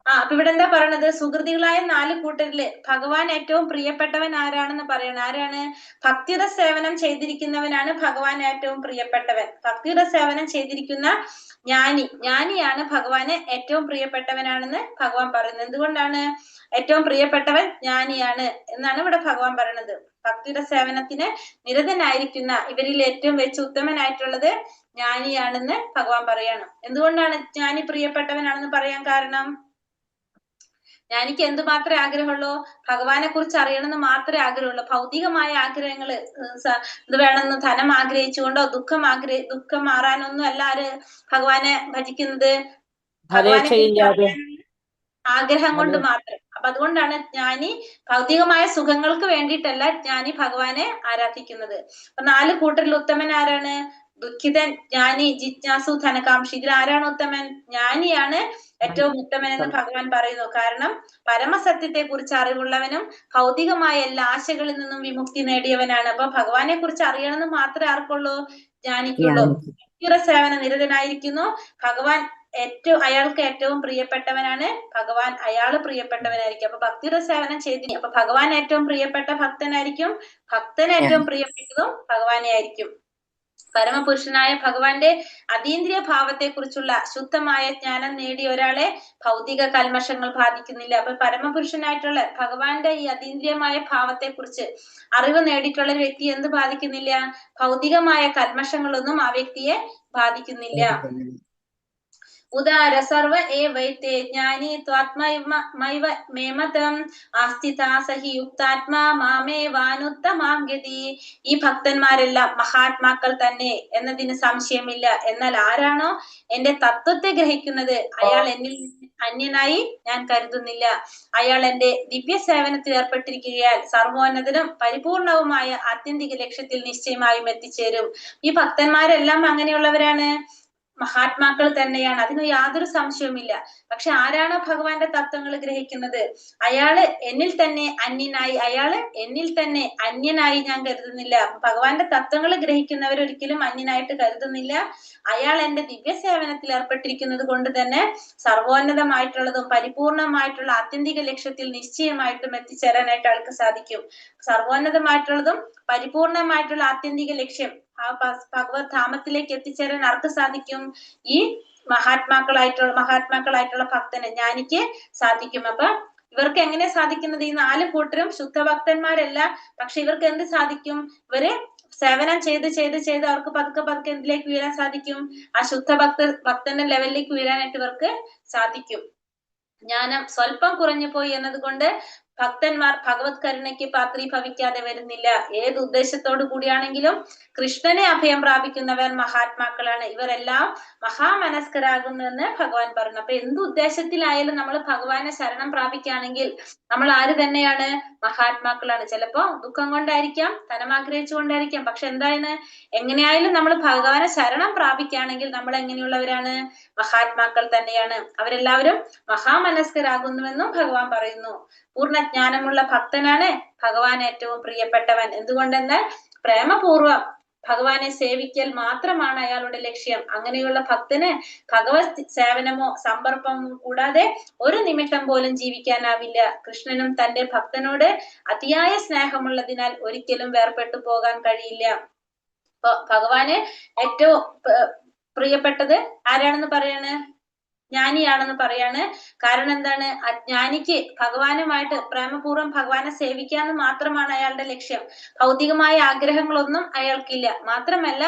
അപ്പൊ ഇവിടെ എന്താ പറയണത്? സുകൃതികളായ 4 കൂട്ടരില് ഭഗവാൻ ഏറ്റവും പ്രിയപ്പെട്ടവൻ ആരാണെന്ന് പറയണം. ആരാണ്? ഭക്തിയുടെ സേവനം ചെയ്തിരിക്കുന്നവനാണ് ഭഗവാൻ ഏറ്റവും പ്രിയപ്പെട്ടവൻ. ഭക്തിയുടെ സേവനം ചെയ്തിരിക്കുന്ന ജ്ഞാനിയാണ് ഭഗവാന് ഏറ്റവും പ്രിയപ്പെട്ടവനാണെന്ന് ഭഗവാൻ പറയുന്നത്. എന്തുകൊണ്ടാണ്? ഏറ്റവും പ്രിയപ്പെട്ടവൻ ജ്ഞാനിയാണ് എന്നാണ് ഇവിടെ ഭഗവാൻ പറയുന്നത്. ഭക്തിയുടെ സേവനത്തിന് നിരതനായിരിക്കുന്ന ഇവരിൽ ഏറ്റവും വെച്ച് ഉത്തമനായിട്ടുള്ളത് ജ്ഞാനിയാണെന്ന് ഭഗവാൻ പറയാണ്. എന്തുകൊണ്ടാണ് ജ്ഞാനി പ്രിയപ്പെട്ടവനാണെന്ന് പറയാൻ കാരണം? ജ്ഞാനിക്ക് എന്ത് മാത്രമേ ആഗ്രഹമുള്ളൂ? ഭഗവാനെ കുറിച്ച് അറിയണമെന്ന് മാത്രമേ ആഗ്രഹമുള്ളൂ. ഭൗതികമായ ആഗ്രഹങ്ങള് ഇത് വേണമെന്ന് ധനം ആഗ്രഹിച്ചുകൊണ്ടോ ദുഃഖം മാറാനൊന്നും അല്ല ആര് ഭഗവാനെ ഭജിക്കുന്നത്. ഭഗവാനെ കുറിച്ച് ആഗ്രഹം കൊണ്ട് മാത്രം. അപ്പൊ അതുകൊണ്ടാണ് ജ്ഞാനി ഭൗതികമായ സുഖങ്ങൾക്ക് വേണ്ടിയിട്ടല്ല ജ്ഞാനി ഭഗവാനെ ആരാധിക്കുന്നത്. അപ്പൊ 4 കൂട്ടരിൽ ഉത്തമൻ ആരാണ്? ദുഃഖിതൻ, ജ്ഞാനി, ജിജ്ഞാസു, ധനകാംക്ഷി. ഇതിൽ ആരാണ് ഉത്തമൻ? ജ്ഞാനിയാണ് ഏറ്റവും ഉത്തമൻ എന്ന് ഭഗവാൻ പറയുന്നു. കാരണം പരമസത്യത്തെ കുറിച്ച് അറിവുള്ളവനും ഭൗതികമായ എല്ലാ ആശകളിൽ നിന്നും വിമുക്തി നേടിയവനാണ്. അപ്പൊ ഭഗവാനെ കുറിച്ച് അറിയണമെന്ന് മാത്രമേ ആർക്കുള്ളൂ? ജ്ഞാനിക്കുള്ളൂ. ഭക്തിയുടെ സേവന നിരതനായിരിക്കുന്നു ഭഗവാൻ. അയാൾക്ക് ഏറ്റവും പ്രിയപ്പെട്ടവനാണ് ഭഗവാൻ, അയാള് പ്രിയപ്പെട്ടവനായിരിക്കും. അപ്പൊ ഭക്തിയുടെ സേവനം അപ്പൊ ഭഗവാൻ ഏറ്റവും പ്രിയപ്പെട്ട ഭക്തനായിരിക്കും, ഭക്തൻ ഏറ്റവും പ്രിയപ്പെട്ടതും ഭഗവാനെ ആയിരിക്കും. പരമപുരുഷനായ ഭഗവാന്റെ അതീന്ദ്രിയ ഭാവത്തെ കുറിച്ചുള്ള ശുദ്ധമായ ജ്ഞാനം നേടിയ ഒരാളെ ഭൗതിക കൽമഷങ്ങൾ ബാധിക്കുന്നില്ല. അപ്പൊ പരമപുരുഷനായിട്ടുള്ള ഭഗവാന്റെ ഈ അതീന്ദ്രിയമായ ഭാവത്തെ കുറിച്ച് അറിവ് നേടിയിട്ടുള്ള ഒരു വ്യക്തി എന്ത് ബാധിക്കുന്നില്ല? ഭൗതികമായ കൽമഷങ്ങളൊന്നും ആ വ്യക്തിയെ ബാധിക്കുന്നില്ല. ഉദാര സർവ ഏവൈതേ ജ്ഞാനി ത്വാത്മൈവ മേമതം ആസ്ഥിതാ സഹി യുക്താത്മാ മാമേവാനുത്തമാം ഗതി. ഈ ഭക്തന്മാരെല്ലാം മഹാത്മാക്കൾ തന്നെ എന്നതിന് സംശയമില്ല. എന്നാൽ ആരാണോ എന്റെ തത്വത്തെ ഗ്രഹിക്കുന്നത് അയാൾ എന്നിൽ അന്യനായി ഞാൻ കരുതുന്നില്ല. അയാൾ എന്റെ ദിവ്യ സേവനത്തിൽ ഏർപ്പെട്ടിരിക്കുകയാൽ സർവോന്നതനും പരിപൂർണവുമായ ആത്യന്തിക ലക്ഷ്യത്തിൽ നിശ്ചയമായും എത്തിച്ചേരും. ഈ ഭക്തന്മാരെല്ലാം അങ്ങനെയുള്ളവരാണ്. മഹാത്മാക്കൾ തന്നെയാണ്, അതിന് യാതൊരു സംശയവുമില്ല. പക്ഷെ ആരാണോ ഭഗവാന്റെ തത്വങ്ങൾ ഗ്രഹിക്കുന്നത്, അയാള് എന്നിൽ തന്നെ അന്യനായി, അയാള് എന്നിൽ തന്നെ അന്യനായി ഞാൻ കരുതുന്നില്ല. ഭഗവാന്റെ തത്വങ്ങൾ ഗ്രഹിക്കുന്നവർ ഒരിക്കലും അന്യനായിട്ട് കരുതുന്നില്ല. അയാൾ എന്റെ ദിവ്യ സേവനത്തിൽ ഏർപ്പെട്ടിരിക്കുന്നത് കൊണ്ട് തന്നെ സർവോന്നതമായിട്ടുള്ളതും പരിപൂർണമായിട്ടുള്ള ആത്യന്തിക ലക്ഷ്യത്തിൽ നിശ്ചയമായിട്ടും എത്തിച്ചേരാനായിട്ട് ആൾക്ക് സാധിക്കും. സർവോന്നതമായിട്ടുള്ളതും പരിപൂർണമായിട്ടുള്ള ആത്യന്തിക ലക്ഷ്യം, ആ ഭഗവത് ധാമത്തിലേക്ക് എത്തിച്ചേരാൻ ആർക്ക് സാധിക്കും? ഈ മഹാത്മാക്കളായിട്ടുള്ള ഭക്തന്, ജ്ഞാനിക്ക് സാധിക്കും. അപ്പൊ ഇവർക്ക് എങ്ങനെ സാധിക്കുന്നത്? ഈ 4 കൂട്ടരും ശുദ്ധഭക്തന്മാരല്ല, പക്ഷെ ഇവർക്ക് എന്ത് സാധിക്കും? ഇവര് സേവനം ചെയ്ത് ചെയ്ത് ചെയ്ത് അവർക്ക് പതുക്കെ എന്തിലേക്ക് ഉയരാൻ സാധിക്കും? ആ ഭക്തന്റെ ലെവലിലേക്ക് ഉയരാനായിട്ട് ഇവർക്ക് സാധിക്കും. ജ്ഞാനം സ്വല്പം കുറഞ്ഞു പോയി എന്നതുകൊണ്ട് ഭക്തന്മാർ ഭഗവത് കരുണയ്ക്ക് പാത്രീഭവിക്കാതെ വരുന്നില്ല. ഏത് ഉദ്ദേശത്തോടു കൂടിയാണെങ്കിലും കൃഷ്ണനെ അഭയം പ്രാപിക്കുന്നവർ മഹാത്മാക്കളാണ്. ഇവരെല്ലാം മഹാമനസ്കരാകുന്നെന്ന് ഭഗവാൻ പറഞ്ഞു. അപ്പൊ എന്ത് ഉദ്ദേശത്തിലായാലും നമ്മൾ ഭഗവാനെ ശരണം പ്രാപിക്കുകയാണെങ്കിൽ നമ്മൾ ആര് തന്നെയാണ്? മഹാത്മാക്കളാണ്. ചിലപ്പോ ദുഃഖം കൊണ്ടായിരിക്കാം, ധനം ആഗ്രഹിച്ചുകൊണ്ടായിരിക്കാം, പക്ഷെ എന്താണ്, എങ്ങനെയായാലും നമ്മൾ ഭഗവാനെ ശരണം പ്രാപിക്കുകയാണെങ്കിൽ നമ്മൾ എങ്ങനെയുള്ളവരാണ്? മഹാത്മാക്കൾ തന്നെയാണ്. അവരെല്ലാവരും മഹാമനസ്കരാകുന്നുവെന്നും ഭഗവാൻ പറയുന്നു. പൂർണ്ണജ്ഞാനമുള്ള ഭക്തനാണ് ഭഗവാൻ ഏറ്റവും പ്രിയപ്പെട്ടവൻ. എന്തുകൊണ്ടെന്നാൽ പ്രേമപൂർവം ഭഗവാനെ സേവിക്കൽ മാത്രമാണ് അയാളുടെ ലക്ഷ്യം. അങ്ങനെയുള്ള ഭക്തന് ഭഗവത് സേവനമോ സമ്പർക്കമോ കൂടാതെ ഒരു നിമിഷം പോലും ജീവിക്കാനാവില്ല. കൃഷ്ണനും തന്റെ ഭക്തനോട് അതിയായ സ്നേഹമുള്ളതിനാൽ ഒരിക്കലും വേർപെട്ടു പോകാൻ കഴിയില്ല. ഭഗവാന് ഏറ്റവും പ്രിയപ്പെട്ടത് ആരാണെന്ന് പറയാണ്? ജ്ഞാനിയാണെന്ന് പറയാണ്. കാരണം എന്താണ്? അജ്ഞാനിക്ക് ഭഗവാനുമായിട്ട് പ്രേമപൂർവ്വം ഭഗവാനെ സേവിക്കാന്ന് മാത്രമാണ് അയാളുടെ ലക്ഷ്യം. ഭൗതികമായ ആഗ്രഹങ്ങളൊന്നും അയാൾക്കില്ല. മാത്രമല്ല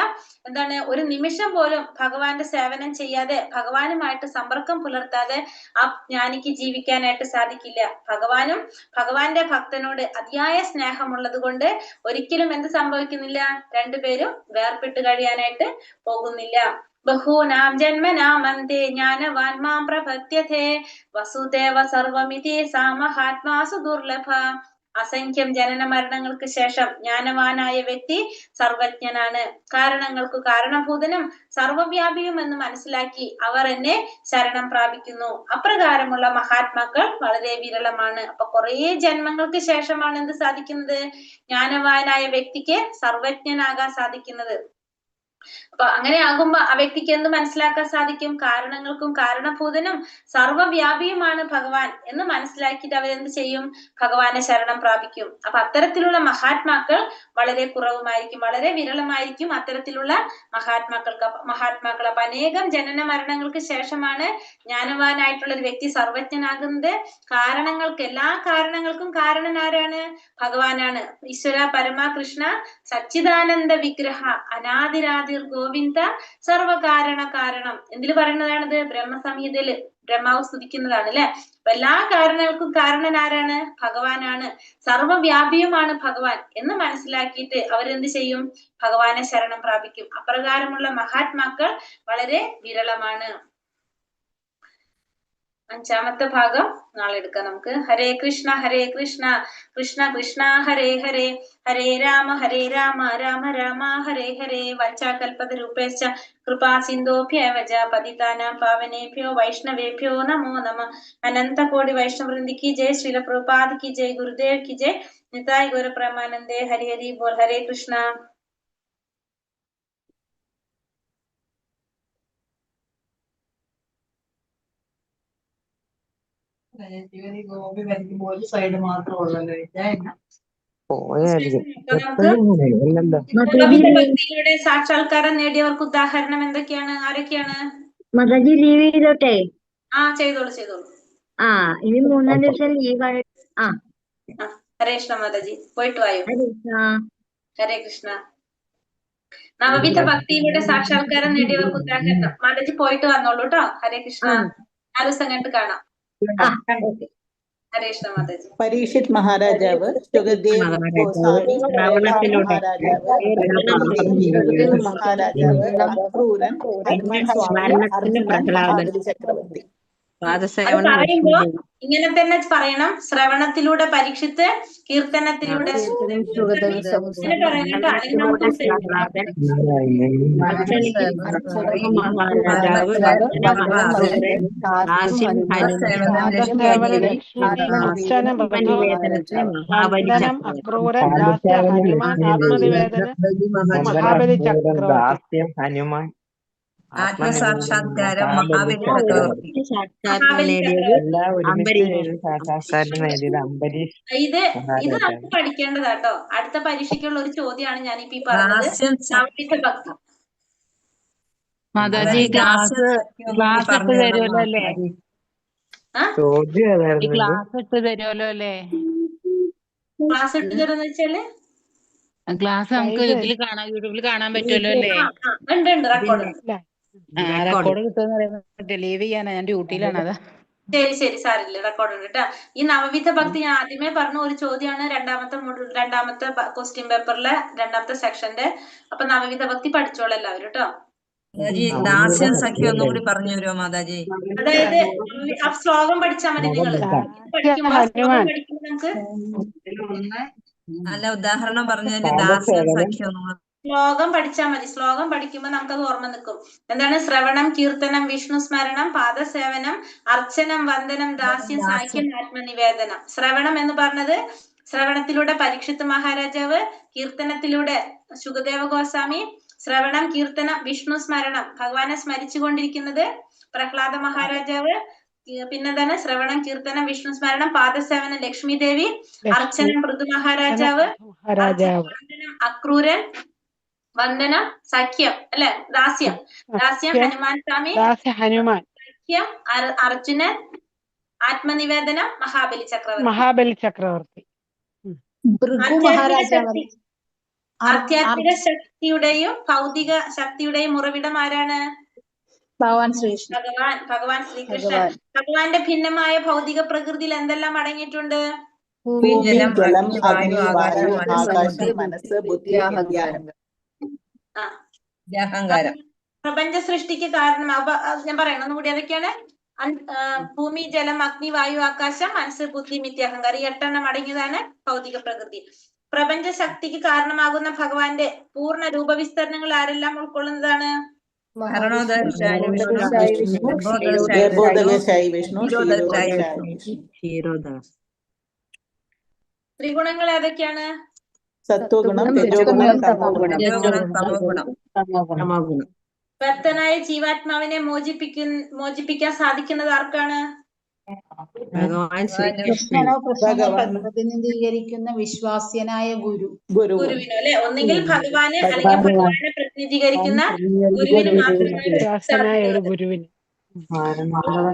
എന്താണ്, ഒരു നിമിഷം പോലും ഭഗവാന്റെ സേവനം ചെയ്യാതെ, ഭഗവാനുമായിട്ട് സമ്പർക്കം പുലർത്താതെ ആ ജ്ഞാനിക്ക് ജീവിക്കാനായിട്ട് സാധിക്കില്ല. ഭഗവാനും ഭഗവാന്റെ ഭക്തനോട് അതിയായ സ്നേഹമുള്ളത് കൊണ്ട് ഒരിക്കലും എന്ത് സംഭവിക്കുന്നില്ല? രണ്ടുപേരും വേർപെട്ട് കഴിയാനായിട്ട് പോകുന്നില്ല. ബഹൂനാം ജന്മനാമന്തേ ജ്ഞാനവാൻ മാം പ്രപദ്യതേ വസുദേവ സർവമിതി സാ മഹാത്മാസു ദുർലഭ. അസംഖ്യം ജനന മരണങ്ങൾക്ക് ശേഷം ജ്ഞാനവാനായ വ്യക്തി സർവജ്ഞനാണ്. കാരണങ്ങൾക്ക് കാരണഭൂതനും സർവവ്യാപിയും എന്ന് മനസ്സിലാക്കി അവർ എന്നെ ശരണം പ്രാപിക്കുന്നു. അപ്രകാരമുള്ള മഹാത്മാക്കൾ വളരെ വിരളമാണ്. അപ്പൊ കുറെ ജന്മങ്ങൾക്ക് ശേഷമാണ് എന്ത് സാധിക്കുന്നത്? ജ്ഞാനവാനായ വ്യക്തിക്ക് സർവജ്ഞനാകാൻ സാധിക്കുന്നത്. അപ്പൊ അങ്ങനെ ആകുമ്പോ ആ വ്യക്തിക്ക് എന്ത് മനസ്സിലാക്കാൻ സാധിക്കും? കാരണങ്ങൾക്കും കാരണഭൂതനും സർവവ്യാപിയുമാണ് ഭഗവാൻ എന്ന് മനസ്സിലാക്കിയിട്ട് അവരെന്ത് ചെയ്യും? ഭഗവാനെ ശരണം പ്രാപിക്കും. അപ്പൊ അത്തരത്തിലുള്ള മഹാത്മാക്കൾ വളരെ കുറവുമായിരിക്കും, വളരെ വിരളമായിരിക്കും അത്തരത്തിലുള്ള മഹാത്മാക്കൾ. അപ്പൊ അനേകം ജനന മരണങ്ങൾക്ക് ശേഷമാണ് ജ്ഞാനവാനായിട്ടുള്ള ഒരു വ്യക്തി സർവജ്ഞനാകുന്നത്. എല്ലാ കാരണങ്ങൾക്കും കാരണൻ ആരാണ്? ഭഗവാനാണ്. ഈശ്വര പരമകൃഷ്ണ സച്ചിദാനന്ദ വിഗ്രഹ അനാദിരാദിർ ഗോവിന്ദ സർവകാരണ കാരണം. എന്തില് പറയുന്നതാണിത്? ബ്രഹ്മസംഹിതയില് ബ്രഹ്മാവ് സ്തുതിക്കുന്നതാണ് അല്ലെ. അപ്പൊ എല്ലാ കാരണങ്ങൾക്കും കാരണൻ ആരാണ്? ഭഗവാനാണ്. സർവവ്യാപിയുമാണ് ഭഗവാൻ എന്ന് മനസ്സിലാക്കിയിട്ട് അവരെന്ത് ചെയ്യും? ഭഗവാനെ ശരണം പ്രാപിക്കും. അപ്രകാരമുള്ള മഹാത്മാക്കൾ വളരെ വിരളമാണ്. 5ാമത്തെ ഭാഗം നാളെ എടുക്കാം നമുക്ക്. ഹരേ കൃഷ്ണ കൃഷ്ണ കൃഷ്ണ ഹരേ ഹരേ, ഹരേ രാമ രാമ രാമ ഹരേ ഹരേ. വഞ്ചാകൽപതരൂപേശ്ച കൃപാ സിന്ധോഭ്യവച പതിതാനാം പാവനേഭ്യോ വൈഷ്ണവേഭ്യോ നമോ നമഃ. അനന്തകോടി വൈഷ്ണവവൃന്ദ കി ജയ്. ശ്രീല പ്രഭുപാദ് കി ജയ്. ഗുരുദേവ് കി ജയ്. നിതായ് ഗൗര പ്രേമാനന്ദേ. ഹരി ഹരി ബോൾ. ഹരേ കൃഷ്ണ. ഗോപി വരയ്ക്കുമ്പോൾ ഒരു സൈഡ് മാത്രമുള്ളല്ലോ. ഭക്തിയിലൂടെ സാക്ഷാത്കാരം നേടിയവർക്ക് ഉദാഹരണം എന്തൊക്കെയാണ്? ആരൊക്കെയാണ്? മാതാജി ലീവ് ചെയ്തോട്ടെ? ചെയ്തോളൂ. ഇനി 3-ാം ദിവസം ലീവാണ്. ഹരേ കൃഷ്ണ മാതാജി, പോയിട്ട് വായോ. ഹരേ കൃഷ്ണ. നവവിധ ഭക്തിയിലൂടെ സാക്ഷാത്കാരം നേടിയവർക്ക് ഉദാഹരണം. മാതാജി പോയിട്ട് വന്നോളൂ കേട്ടോ. ഹരേ കൃഷ്ണ. 4 ദിവസം കണ്ടിട്ട് കാണാം. ഹരേ കൃഷ്ണ മാതാജി. പരീക്ഷിത് മഹാരാജാവ്, സുഖദേവ് ഗോസ്വാമി, പ്രഹ്ലാദ മഹാരാജാവ്, സുഖദേവ് മഹാരാജാവ്, അക്രൂരൻ, ഹനുമാൻ സ്വാമി, അർജുനൻ, മഹാബലി ചക്രവർത്തി. അത് പറയുമ്പോ ഇങ്ങനെ തന്നെ പറയണം. ശ്രവണത്തിലൂടെ പരീക്ഷിത്ത്, കീർത്തനത്തിലൂടെ ഇങ്ങനെ പറയണം കേട്ടോ. അല്ലെങ്കിൽ നമുക്ക് വന്ദനം അക്രൂരൻ ദാസ്യ ഹനുമാൻ ആത്മനിവേദന മഹാബലി ചക്രവർത്തി. ഹനുമാൻ ആത്മസാക്ഷാത്കാരം മഹാബലി ചക്രവർത്തി. ഇത് നമുക്ക് പഠിക്കേണ്ടതാട്ടോ. അടുത്ത പരീക്ഷയ്ക്കുള്ള ഒരു ചോദ്യമാണ് ഞാനിപ്പോ ഈ പറഞ്ഞത്. നവവിധ ഭക്തി. മാതാജി ക്ലാസ് ഇട്ട് തരുമല്ലോ അല്ലേ? ക്ലാസ് ഇട്ട് തരുമല്ലോ അല്ലേ? ക്ലാസ് ഇട്ട് തരുന്ന വെച്ചാല് ക്ലാസ് നമുക്ക് ഇതിൽ കാണാൻ, യൂട്യൂബിൽ കാണാൻ പറ്റുമല്ലോ അല്ലേ? ഉണ്ട് റെക്കോർഡ്. റെക്കോർഡ് കിട്ടുമെന്ന് പറയുന്നത് ലീവ് ചെയ്യാനാ, ഞാൻ ഡ്യൂട്ടിയിലാണ്. അതാ. ശരി സാരില്ല, റെക്കോർഡ് ഉണ്ട് കേട്ടോ. ഈ നവവിധ ഭക്തി ഞാൻ ആദ്യമേ പറഞ്ഞ ഒരു ചോദ്യമാണ്. രണ്ടാമത്തെ ക്വസ്റ്റ്യൻ പേപ്പറിലെ 2ാമത്തെ സെക്ഷന്റെ. അപ്പൊ നവവിധ ഭക്തി പഠിച്ചോളൂ എല്ലാവരും കേട്ടോ. ദാസ്യം സഖ്യം ഒന്നും കൂടി പറഞ്ഞു തരുമോ മാതാജി? അതായത് ആ ശ്ലോകം പഠിച്ചാൽ മതി. നിങ്ങള് പഠിക്കുമ്പോ ശ്ലോകം പഠിക്കുമ്പോ നമുക്ക് അല്ല, ഉദാഹരണം പറഞ്ഞതിന്റെ ദാസ്യം സഖ്യം ശ്ലോകം പഠിച്ചാൽ മതി. ശ്ലോകം പഠിക്കുമ്പോ നമുക്കത് ഓർമ്മ നിൽക്കും. എന്താണ്? ശ്രവണം, കീർത്തനം, വിഷ്ണു സ്മരണം, പാദസേവനം, അർച്ചനം, വന്ദനം, ദാസ്യം, സാഖ്യം, ആത്മനിവേദനം. ശ്രവണം എന്ന് പറഞ്ഞത് ശ്രവണത്തിലൂടെ പരീക്ഷിത്ത് മഹാരാജാവ്, കീർത്തനത്തിലൂടെ ശുകദേവ ഗോസ്വാമി, ശ്രവണം, കീർത്തനം, വിഷ്ണു സ്മരണം, ഭഗവാനെ സ്മരിച്ചുകൊണ്ടിരിക്കുന്നത് പ്രഹ്ലാദ മഹാരാജാവ്, പിന്നെന്താണ്? ശ്രവണം, കീർത്തനം, വിഷ്ണു സ്മരണം, പാദസേവനം ലക്ഷ്മി ദേവി, അർച്ചനം പൃഥു മഹാരാജാവ്, വന്ദനം അക്രൂരൻ, വന്ദനം സഖ്യം അല്ലെ, ദാസ്യം ഹനുമാൻ സ്വാമി, സഖ്യം അർജുനൻ, ആത്മനിവേദനം മഹാബലി ചക്രവർത്തി. ആധ്യാത്മിക ശക്തിയുടെയും ഭൗതിക ശക്തിയുടെയും ഉറവിടം ആരാണ്? ഭഗവാൻ ശ്രീകൃഷ്ണൻ. ഭഗവാന്റെ ഭിന്നമായ ഭൗതിക പ്രകൃതിയിൽ എന്തെല്ലാം അടങ്ങിയിട്ടുണ്ട്? പ്രപഞ്ച സൃഷ്ടിക്ക് കാരണം ഞാൻ പറയണം ഒന്നുകൂടി. അതൊക്കെയാണ് ഭൂമി, ജലം, അഗ്നി, വായു, ആകാശം, മനസ്സ്, ബുദ്ധി, മിഥ്യ, അഹങ്കാരം. ഈ 8 അടങ്ങിയതാണ് ഭൗതിക പ്രകൃതി. പ്രപഞ്ച ശക്തിക്ക് കാരണമാകുന്ന ഭഗവാന്റെ പൂർണ്ണ രൂപവിസ്തരണങ്ങൾ ആരെല്ലാം ഉൾക്കൊള്ളുന്നതാണ്? ത്രിഗുണങ്ങൾ ഏതൊക്കെയാണ്? സത്വഗുണം, രജോഗുണം, തമോഗുണം. ബദ്ധനായ ജീവാത്മാവിനെ മോചിപ്പിക്കാൻ സാധിക്കുന്നത് ആർക്കാണ്? പ്രതിനിധീകരിക്കുന്ന വിശ്വാസ്യനായ ഗുരുവിനോ അല്ലെ? ഒന്നെങ്കിൽ ഭഗവാന്, അല്ലെങ്കിൽ ഭഗവാനെ പ്രതിനിധീകരിക്കുന്ന ഗുരുവിന് മാത്രമേ.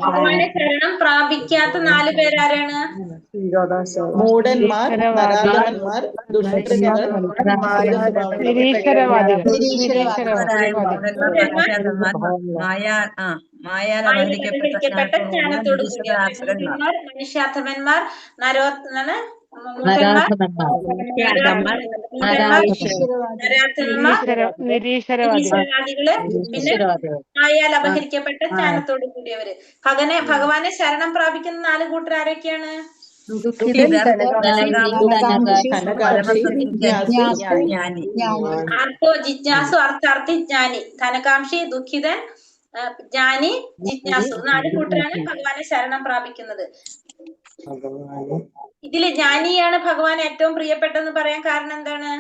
ഭഗവാനെ ശരണം പ്രാപിക്കാത്ത 4 പേരാരാണ്? മൂഢന്മാർ, നരാധമന്മാർ, മായാലബന്ധിക്കപ്പെട്ട ജ്ഞാനത്തോടു കൂടിയവർ, മനുഷ്യാധമന്മാർ, നിരീശ്വരവാദികള്, പിന്നെ മായാൽ അപഹരിക്കപ്പെട്ട ജ്ഞാനത്തോടു കൂടിയവര്. ഭഗവാനെ ശരണം പ്രാപിക്കുന്ന 4 കൂട്ടർ ആരൊക്കെയാണ്? ആർത്തോ, ജിജ്ഞാസു, അർത്ഥാർത്ഥി, ജ്ഞാനി. ധനകാംക്ഷി, ദുഃഖിതൻ, ജ്ഞാനി, ജിജ്ഞാസു. 4 കൂട്ടരാണ് ഭഗവാനെ ശരണം പ്രാപിക്കുന്നത്. ഇതില് ജ്ഞാനിയാണ് ഭഗവാൻ ഏറ്റവും പ്രിയപ്പെട്ടെന്ന് പറയാൻ കാരണം എന്താണ്?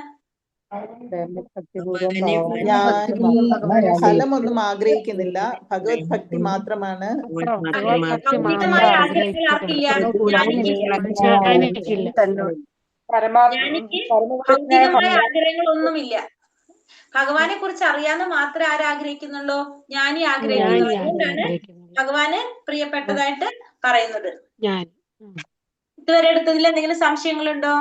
ഫലമൊന്നും ആഗ്രഹിക്കുന്നില്ല, ഭഗവത് ഭക്തി മാത്രമാണ്. ഭൗതികമായ ആഗ്രഹങ്ങൾ ആർക്കില്ല? ജ്ഞാനിക്ക് ഭൗതികമായ ആഗ്രഹങ്ങളൊന്നുമില്ല. ഭഗവാനെ കുറിച്ച് അറിയാന്ന് മാത്രമേ ആരാഗ്രഹിക്കുന്നുള്ളൂ? ജ്ഞാനി ആഗ്രഹിക്കുന്നു. അതുകൊണ്ടാണ് ഭഗവാന് പ്രിയപ്പെട്ടതായിട്ട് പറയുന്നത്. ഇതുവരെ എടുത്തതിൽ എന്തെങ്കിലും സംശയങ്ങളുണ്ടോ?